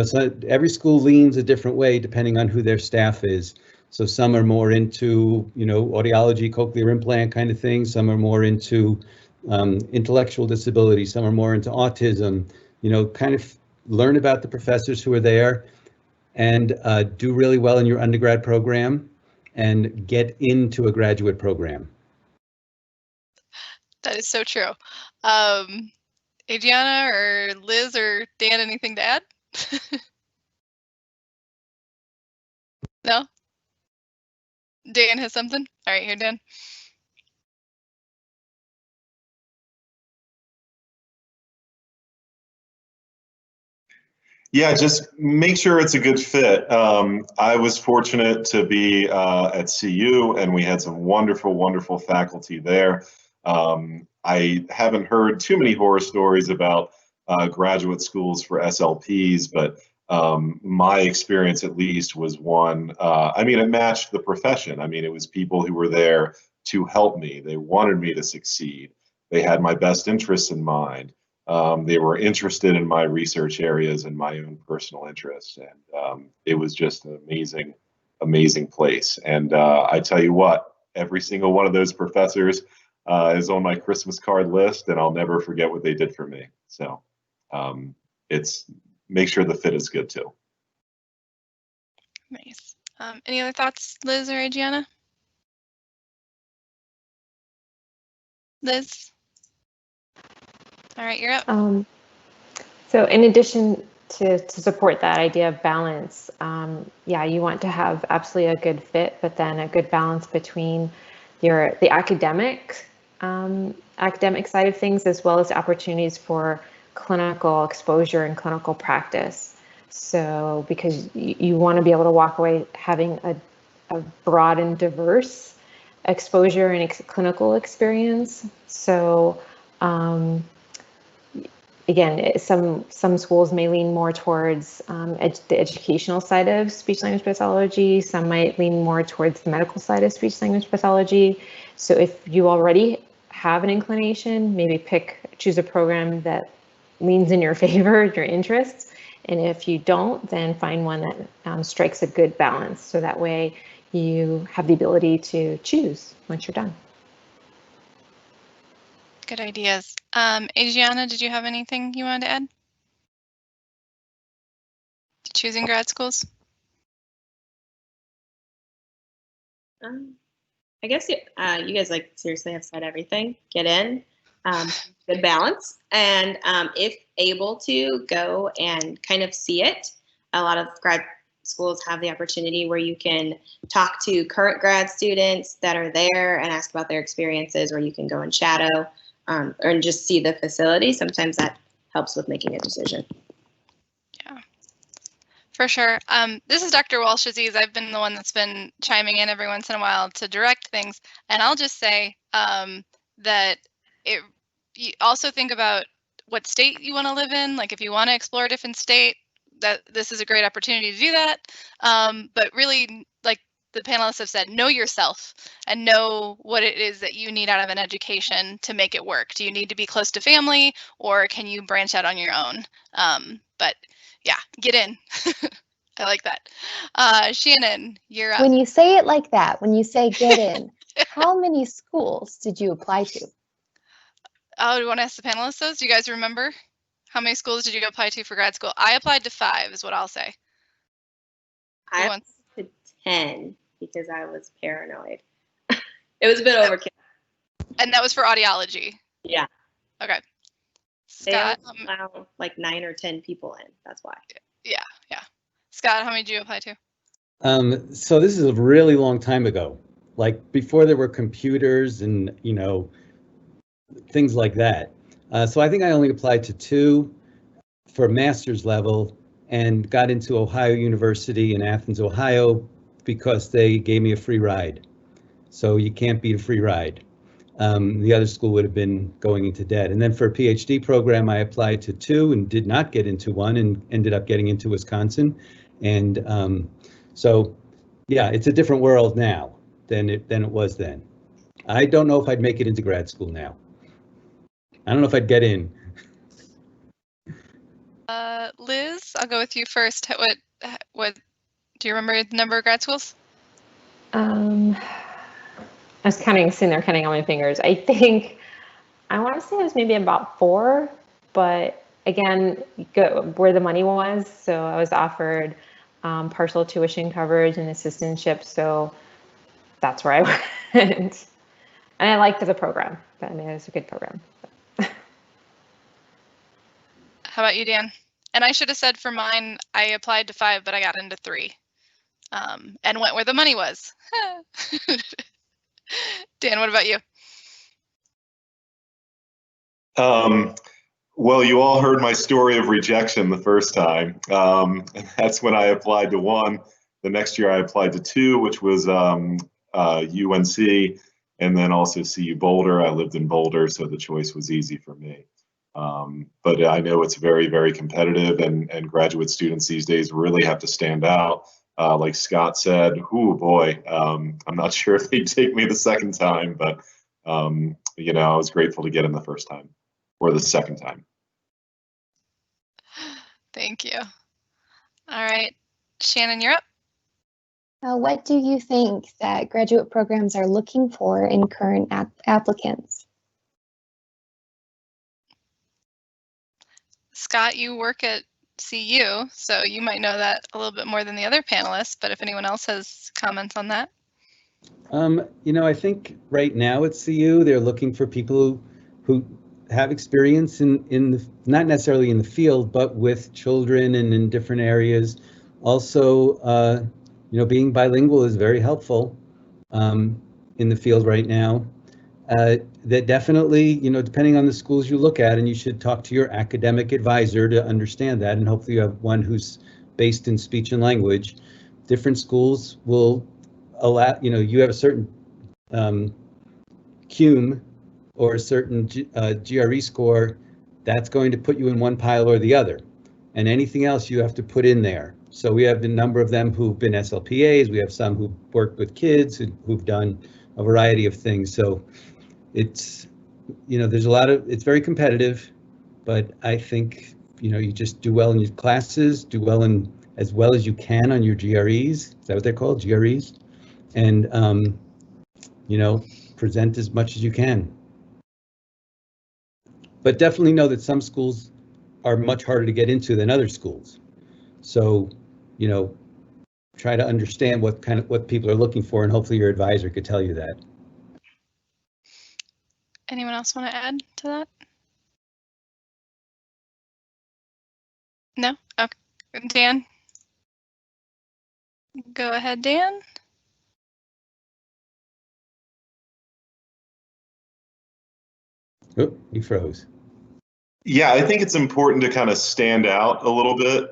so every school leans a different way depending on who their staff is. So some are more into audiology, cochlear implant kind of thing. Some are more into intellectual disability. Some are more into autism. Kind of learn about the professors who are there, and do really well in your undergrad program, and get into a graduate program. That is so true. Ajianna or Liz or Dan, anything to add? No? Dan has something? All right, here, Dan. Yeah, just make sure it's a good fit. I was fortunate to be at CU, and we had some wonderful, wonderful faculty there. I haven't heard too many horror stories about graduate schools for SLPs, but my experience at least was one, it matched the profession. It was people who were there to help me. They wanted me to succeed. They had my best interests in mind. They were interested in my research areas and my own personal interests, and it was just an amazing, amazing place. And I tell you what, every single one of those professors is on my Christmas card list, and I'll never forget what they did for me. So it's make sure the fit is good too. Nice. Any other thoughts, Liz or Ajianna? Liz? All right, you're up. So in addition to support that idea of balance, yeah, you want to have absolutely a good fit, but then a good balance between the academic side of things, as well as opportunities for clinical exposure and clinical practice. So because you want to be able to walk away having a broad and diverse exposure and clinical experience. So again, some schools may lean more towards the educational side of speech-language pathology. Some might lean more towards the medical side of speech-language pathology. So if you already have an inclination, maybe choose a program that leans in your favor, your interests. And if you don't, then find one that strikes a good balance. So that way you have the ability to choose once you're done. Good ideas. Ajianna, did you have anything you wanted to add to choosing grad schools? I guess you guys like seriously have said everything. Get in, good balance, and if able to go and kind of see it. A lot of grad schools have the opportunity where you can talk to current grad students that are there and ask about their experiences, or you can go and shadow or just see the facility. Sometimes that helps with making a decision. Yeah, for sure. This is Dr. Walsh-Aziz. I've been the one that's been chiming in every once in a while to direct things. And I'll just say that you also think about what state you want to live in. Like if you want to explore a different state, that this is a great opportunity to do that. But really, like the panelists have said, know yourself and know what it is that you need out of an education to make it work. Do you need to be close to family, or can you branch out on your own? But yeah, get in. I like that. Shannon, you're up. When you say it like that, when you say get in, how many schools did you apply to? Oh, do you want to ask the panelists those? Do you guys remember? How many schools did you apply to for grad school? I applied to 5 is what I'll say. I applied to 10 because I was paranoid. It was a bit overkill. And that was for audiology? Yeah. Okay. Scott? They allow like 9 or 10 people in. That's why. Yeah. Scott, how many did you apply to? So this is a really long time ago, like before there were computers and, things like that. So I think I only applied to 2 for master's level and got into Ohio University in Athens, Ohio, because they gave me a free ride. So you can't beat a free ride. The other school would have been going into debt. And then for a PhD program, I applied to 2 and did not get into one and ended up getting into Wisconsin. And so, yeah, it's a different world now than it was then. I don't know if I'd make it into grad school now. I don't know if I'd get in. Liz, I'll go with you first. What do you remember the number of grad schools? I was sitting there counting on my fingers. I think, I want to say it was maybe about 4, but again, where the money was. So I was offered partial tuition coverage and assistantship. So that's where I went. And I liked the program. I mean, it was a good program. How about you, Dan? And I should have said for mine, I applied to 5, but I got into 3 and went where the money was. Dan, what about you? Well, you all heard my story of rejection the first time. And that's when I applied to 1. The next year I applied to 2, which was UNC, and then also CU Boulder. I lived in Boulder, so the choice was easy for me. But I know it's very, very competitive, and graduate students these days really have to stand out. Like Scott said, oh boy, I'm not sure if they'd take me the second time, but I was grateful to get in the first time or the second time. Thank you. All right, Shannon, you're up. What do you think that graduate programs are looking for in current applicants? Scott, you work at CU, so you might know that a little bit more than the other panelists, but if anyone else has comments on that. I think right now at CU, they're looking for people who have experience in not necessarily in the field, but with children and in different areas. Also, being bilingual is very helpful in the field right now. That definitely, depending on the schools you look at, and you should talk to your academic advisor to understand that, and hopefully you have one who's based in speech and language. Different schools will allow, you have a certain CUME or a certain GRE score that's going to put you in one pile or the other. And anything else you have to put in there. So we have a number of them who've been SLPAs. We have some who've worked with kids who've done a variety of things. So it's, there's a lot of, it's very competitive, but I think, you just do well in your classes, do well in as well as you can on your GREs. Is that what they're called? GREs? And, present as much as you can. But definitely know that some schools are much harder to get into than other schools. So, try to understand what people are looking for, and hopefully your advisor could tell you that. Anyone else want to add to that? No? Okay. Dan? Go ahead, Dan. Oh, he froze. Yeah, I think it's important to kind of stand out a little bit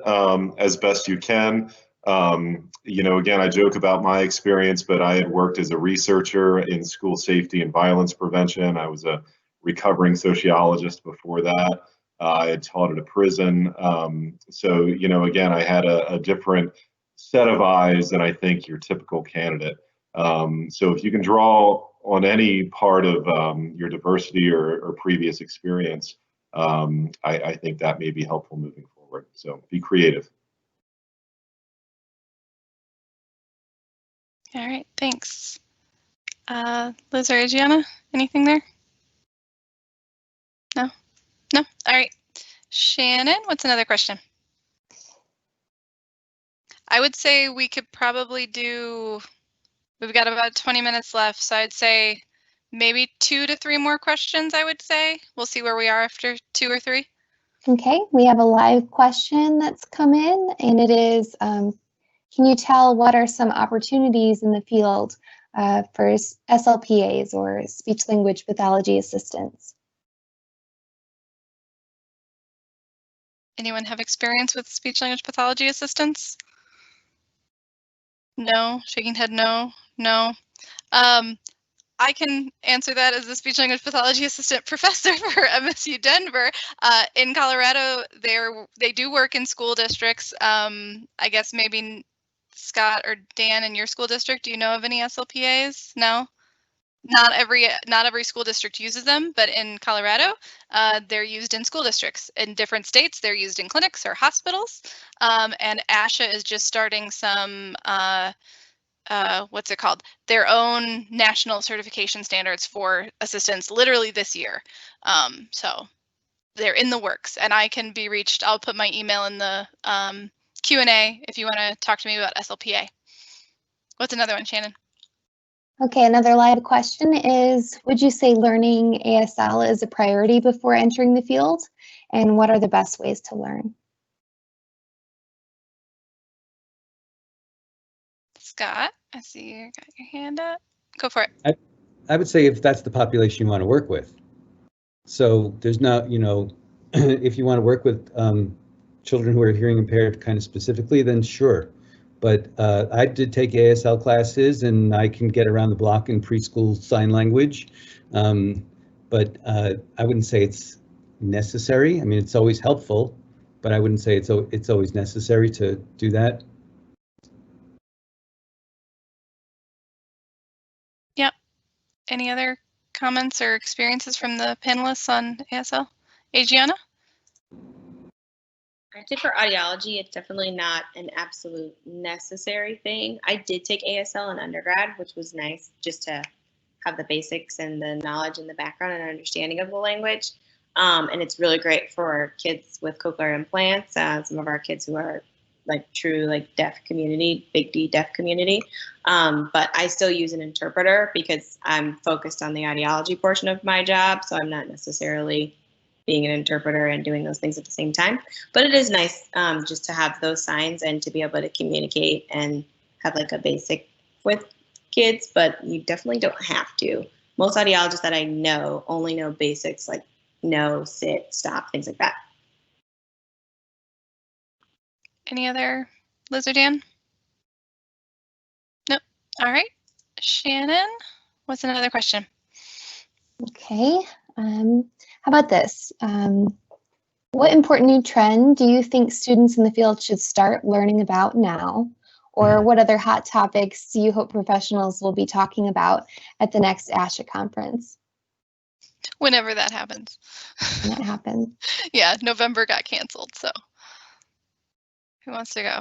as best you can. Again, I joke about my experience, but I had worked as a researcher in school safety and violence prevention. I was a recovering sociologist before that. I had taught at a prison. So, again, I had a different set of eyes than I think your typical candidate. So if you can draw on any part of your diversity or previous experience, I think that may be helpful moving forward. So be creative. All right, thanks. Liz or Ajianna, anything there? No? No? All right. Shannon, what's another question? I would say we could probably do, we've got about 20 minutes left, so I'd say maybe 2 to 3 more questions, I would say. We'll see where we are after 2 or 3. Okay, we have a live question that's come in, and it is, can you tell what are some opportunities in the field for SLPAs or speech-language pathology assistants? Anyone have experience with speech-language pathology assistants? No, shaking head, no, no. I can answer that as the speech-language pathology assistant professor for MSU Denver. In Colorado, they do work in school districts. I guess maybe Scott or Dan in your school district, do you know of any SLPAs? No? Not every school district uses them, but in Colorado, they're used in school districts. In different states, they're used in clinics or hospitals. And ASHA is just starting some, what's it called? Their own national certification standards for assistants literally this year. So they're in the works, and I can be reached. I'll put my email in the Q&A if you want to talk to me about SLPA. What's another one, Shannon? Okay, another live question is, would you say learning ASL is a priority before entering the field? And what are the best ways to learn? Scott, I see you got your hand up. Go for it. I would say if that's the population you want to work with. So there's not, if you want to work with children who are hearing impaired kind of specifically, then sure. But I did take ASL classes, and I can get around the block in preschool sign language. But I wouldn't say it's necessary. I mean, it's always helpful, but I wouldn't say it's always necessary to do that. Yep. Any other comments or experiences from the panelists on ASL? Ajianna? I did for audiology. It's definitely not an absolute necessary thing. I did take ASL in undergrad, which was nice just to have the basics and the knowledge and the background and understanding of the language. And it's really great for kids with cochlear implants. Some of our kids who are true deaf community, big D deaf community. But I still use an interpreter because I'm focused on the audiology portion of my job. So I'm not necessarily being an interpreter and doing those things at the same time. But it is nice just to have those signs and to be able to communicate and have a basic with kids, but you definitely don't have to. Most audiologists that I know only know basics like no, sit, stop, things like that. Any other, Liz or Dan? Nope. All right. Shannon, what's another question? Okay. How about this? What important new trend do you think students in the field should start learning about now? Or what other hot topics do you hope professionals will be talking about at the next SHA conference? Whenever that happens. When that happens. Yeah, November got canceled, so who wants to go?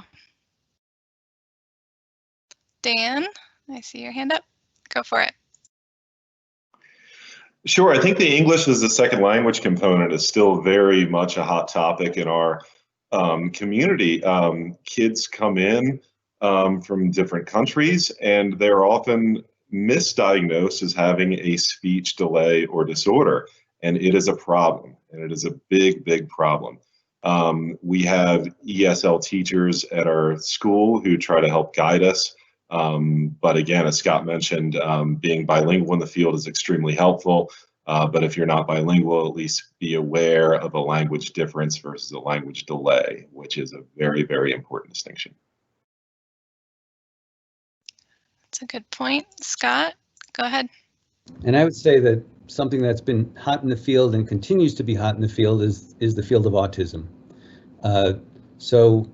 Dan, I see your hand up. Go for it. Sure. I think the English as a second language component is still very much a hot topic in our community. Kids come in from different countries, and they're often misdiagnosed as having a speech delay or disorder, and it is a problem, and it is a big, big problem. We have ESL teachers at our school who try to help guide us. But again, as Scott mentioned, being bilingual in the field is extremely helpful. But if you're not bilingual, at least be aware of a language difference versus a language delay, which is a very, very important distinction. That's a good point. Scott, go ahead. And I would say that something that's been hot in the field and continues to be hot in the field is the field of autism. So,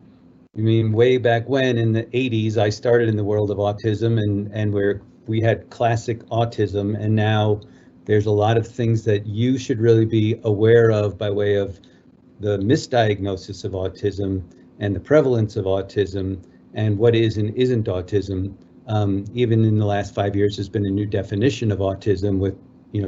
I mean, way back when in the 80s, I started in the world of autism, and where we had classic autism, and now there's a lot of things that you should really be aware of by way of the misdiagnosis of autism and the prevalence of autism and what is and isn't autism. Even in the last 5 years, there's been a new definition of autism with,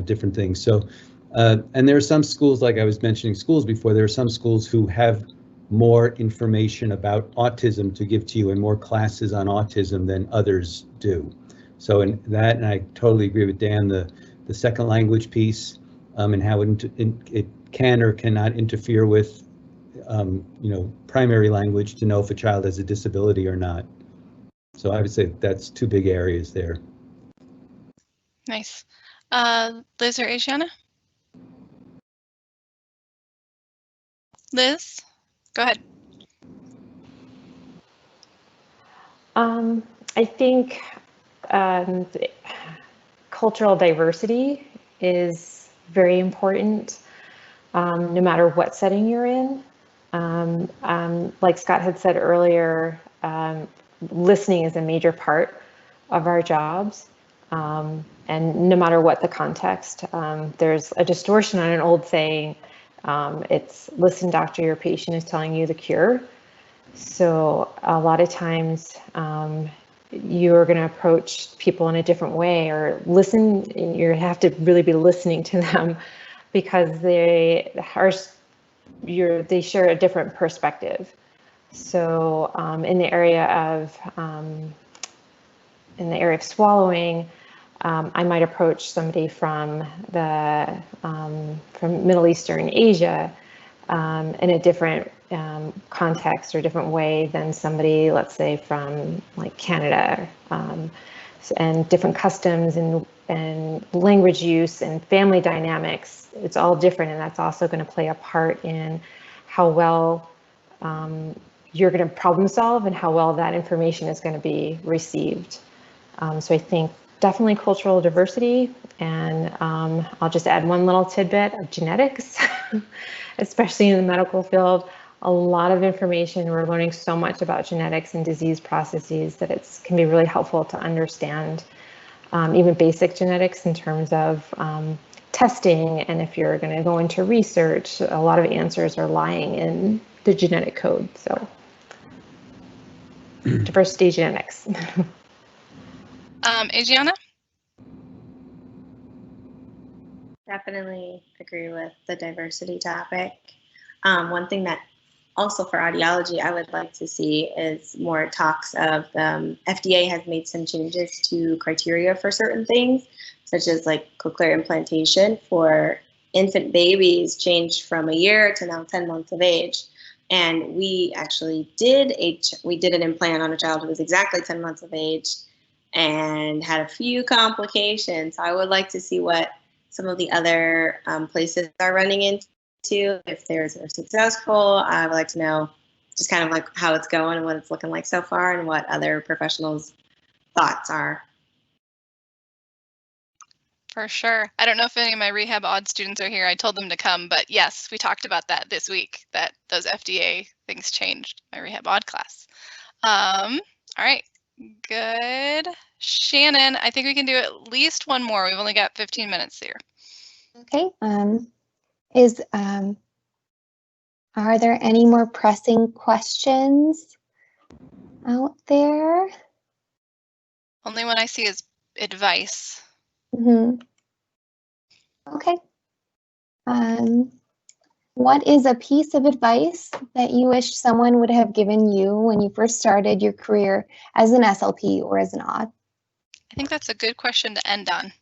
different things. So, and there are some schools, like I was mentioning schools before, there are some schools who have more information about autism to give to you and more classes on autism than others do. So in that, and I totally agree with Dan, the second language piece and how it can or cannot interfere with, primary language to know if a child has a disability or not. So I would say that's two big areas there. Nice. Liz or Ajianna? Liz, go ahead. I think cultural diversity is very important, no matter what setting you're in. Like Scott had said earlier, listening is a major part of our jobs. And no matter what the context, there's a distortion on an old saying, it's listen, doctor, your patient is telling you the cure. So a lot of times you're going to approach people in a different way, or listen, you have to really be listening to them because they share a different perspective. So in the area of swallowing, I might approach somebody from Middle Eastern Asia in a different context or different way than somebody, let's say, from like Canada, and different customs and language use and family dynamics. It's all different, and that's also going to play a part in how well you're going to problem solve and how well that information is going to be received. So I think definitely cultural diversity, and I'll just add one little tidbit of genetics, especially in the medical field. A lot of information, we're learning so much about genetics and disease processes that it can be really helpful to understand even basic genetics in terms of testing. And if you're going to go into research, a lot of answers are lying in the genetic code. So diversity genetics. Ajianna? Definitely agree with the diversity topic. One thing that also for audiology I would like to see is more talks of FDA has made some changes to criteria for certain things, such as like cochlear implantation for infant babies changed from a year to now 10 months of age. And we actually did an implant on a child who was exactly 10 months of age and had a few complications. So I would like to see what some of the other places are running into. If they're successful, I would like to know just kind of like how it's going and what it's looking like so far and what other professionals' thoughts are. For sure. I don't know if any of my rehab Auds students are here. I told them to come, but yes, we talked about that this week, that those FDA things changed my rehab Aud class. All right, good. Shannon, I think we can do at least one more. We've only got 15 minutes here. Okay. Are there any more pressing questions out there? Only one I see is advice. Mm-hmm. Okay. What is a piece of advice that you wish someone would have given you when you first started your career as an SLP or as an Aud? I think that's a good question to end on.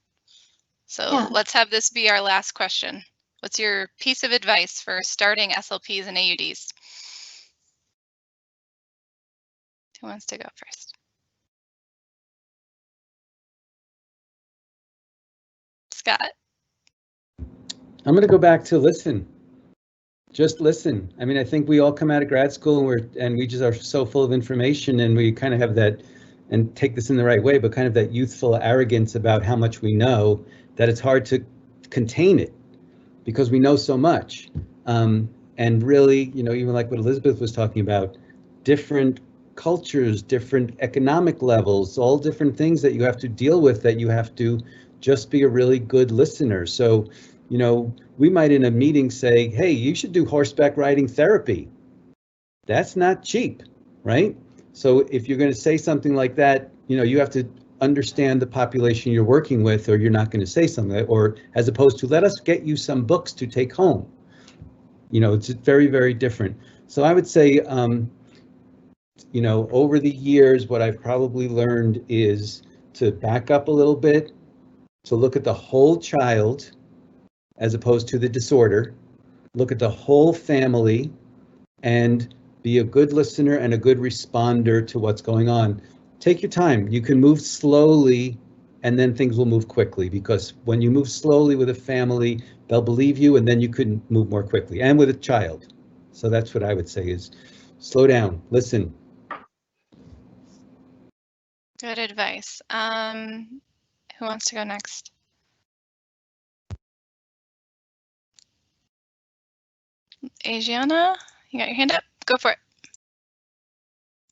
So Yeah. let's have this be our last question. What's your piece of advice for starting SLPs and AUDs? Who wants to go first? Scott? I'm going to go back to listen. Just listen. I mean, I think we all come out of grad school and we just are so full of information, and we kind of have that, and take this in the right way, but kind of that youthful arrogance about how much we know, that it's hard to contain it because we know so much. And really, you know, even like what Elizabeth was talking about, different cultures, different economic levels, all different things that you have to deal with, that you have to just be a really good listener. So, you know, we might in a meeting say, hey, you should do horseback riding therapy. That's not cheap, right? So if you're going to say something like that, you know, you have to understand the population you're working with, or you're not going to say something like, or as opposed to, let us get you some books to take home. You know, it's very, very different. So I would say, you know, over the years, what I've probably learned is to back up a little bit, to look at the whole child as opposed to the disorder, look at the whole family, and be a good listener and a good responder to what's going on. Take your time. You can move slowly, and then things will move quickly, because when you move slowly with a family, they'll believe you, and then you can move more quickly, and with a child. So that's what I would say is slow down, listen. Good advice. Who wants to go next? Ajianna, you got your hand up? Go for it.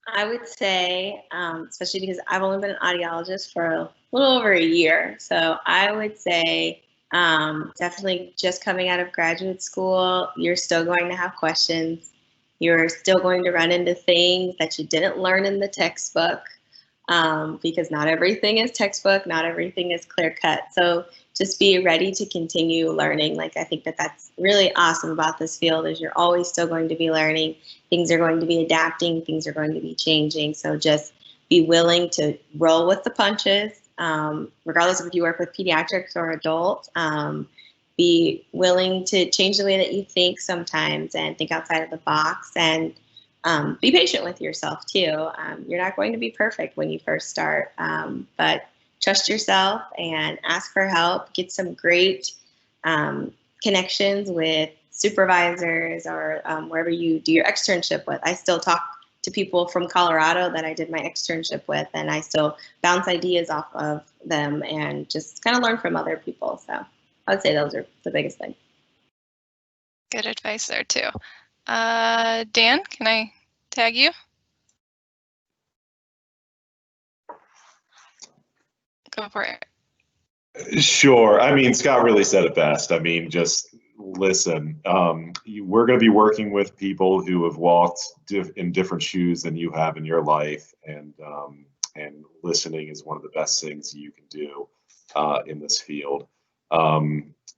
I would say, especially because I've only been an audiologist for a little over a year, so I would say definitely just coming out of graduate school, you're still going to have questions. You're still going to run into things that you didn't learn in the textbook, because not everything is textbook, not everything is clear cut. So just be ready to continue learning. Like, I think that that's really awesome about this field, is you're always still going to be learning. Things are going to be adapting, things are going to be changing. So just be willing to roll with the punches, regardless of if you work with pediatrics or adults. Be willing to change the way that you think sometimes, and think outside of the box, and be patient with yourself too. You're not going to be perfect when you first start, but trust yourself and ask for help. Get some great connections with supervisors, or wherever you do your externship with. I still talk to people from Colorado that I did my externship with, and I still bounce ideas off of them and just kind of learn from other people. So I would say those are the biggest things. Good advice there too. Dan, can I tag you? Go for it. Sure. I mean, Scott really said it best. I mean, just listen. We're going to be working with people who have walked in different shoes than you have in your life, and listening is one of the best things you can do in this field.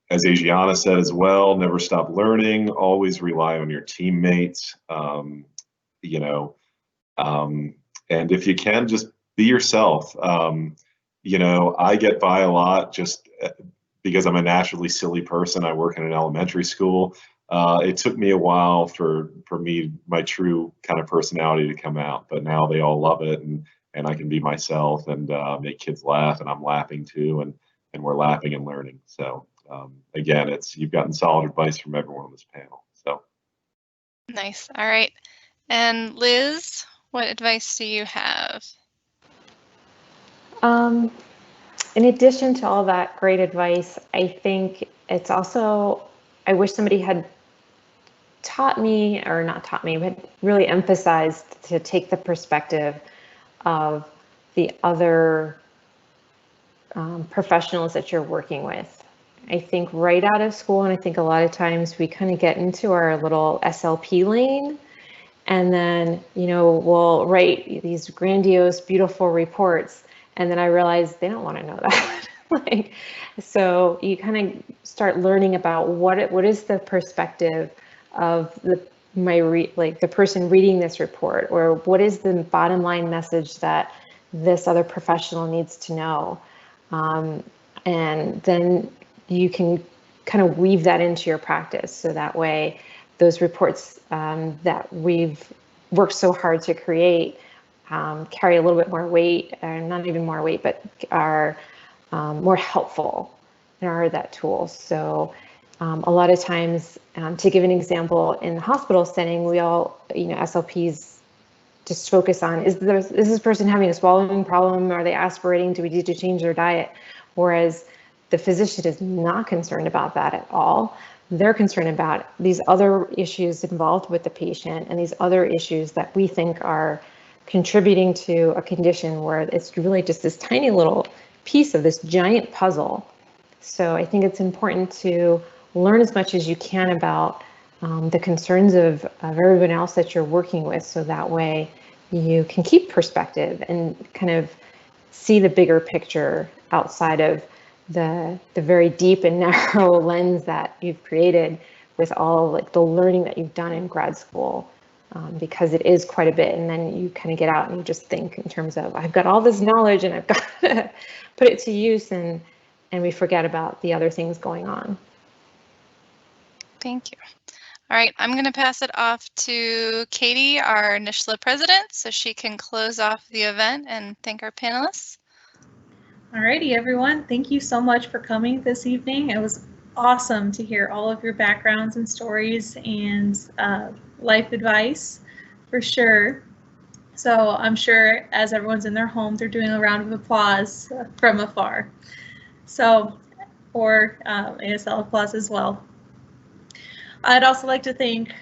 As Ajianna said as well, never stop learning. Always rely on your teammates. You know, and if you can, just be yourself. You know, I get by a lot just because I'm a naturally silly person. I work in an elementary school. It took me a while for me, my true kind of personality to come out, but now they all love it, and I can be myself and make kids laugh, and I'm laughing too, and we're laughing and learning. So again, you've gotten solid advice from everyone on this panel. So nice. All right. And Liz, what advice do you have? in addition to all that great advice, I think it's also, I wish somebody had taught me, or not taught me, but really emphasized to take the perspective of the other professionals that you're working with. I think right out of school, and I think a lot of times we kind of get into our little SLP lane, and then, you know, we'll write these grandiose, beautiful reports, and then I realize they don't want to know that. Like, so you kind of start learning about what is the perspective of the person reading this report, or what is the bottom line message that this other professional needs to know, and then you can kind of weave that into your practice, so that way those reports that we've worked so hard to create carry a little bit more weight, or not even more weight, but are more helpful and are that tool. So a lot of times, to give an example, in the hospital setting, we all, you know, SLPs just focus on, is this person having a swallowing problem? Are they aspirating? Do we need to change their diet? Whereas the physician is not concerned about that at all. They're concerned about these other issues involved with the patient, and these other issues that we think are contributing to a condition where it's really just this tiny little piece of this giant puzzle. So I think it's important to learn as much as you can about the concerns of everyone else that you're working with, so that way you can keep perspective and kind of see the bigger picture outside of the very deep and narrow lens that you've created with all like the learning that you've done in grad school, because it is quite a bit. And then you kind of get out and you just think in terms of, I've got all this knowledge and I've got to put it to use, and we forget about the other things going on. Thank you. All right, I'm going to pass it off to Katie, our NSSLHA president, so she can close off the event and thank our panelists. Alrighty, everyone. Thank you so much for coming this evening. It was awesome to hear all of your backgrounds and stories and life advice, for sure. So I'm sure as everyone's in their home, they're doing a round of applause from afar. So, or ASL applause as well. I'd also like to thank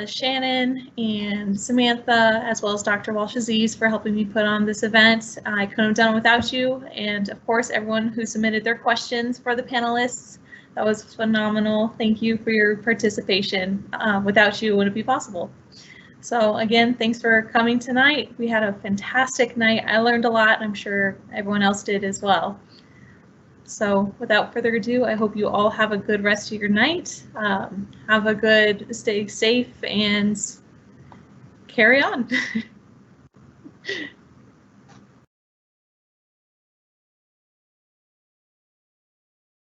Shannon and Samantha, as well as Dr. Walsh-Aziz, for helping me put on this event. I couldn't have done it without you, and of course everyone who submitted their questions for the panelists. That was phenomenal. Thank you for your participation. Without you, it wouldn't be possible. So again, thanks for coming tonight. We had a fantastic night. I learned a lot. I'm sure everyone else did as well. So without further ado, I hope you all have a good rest of your night. Stay safe and carry on.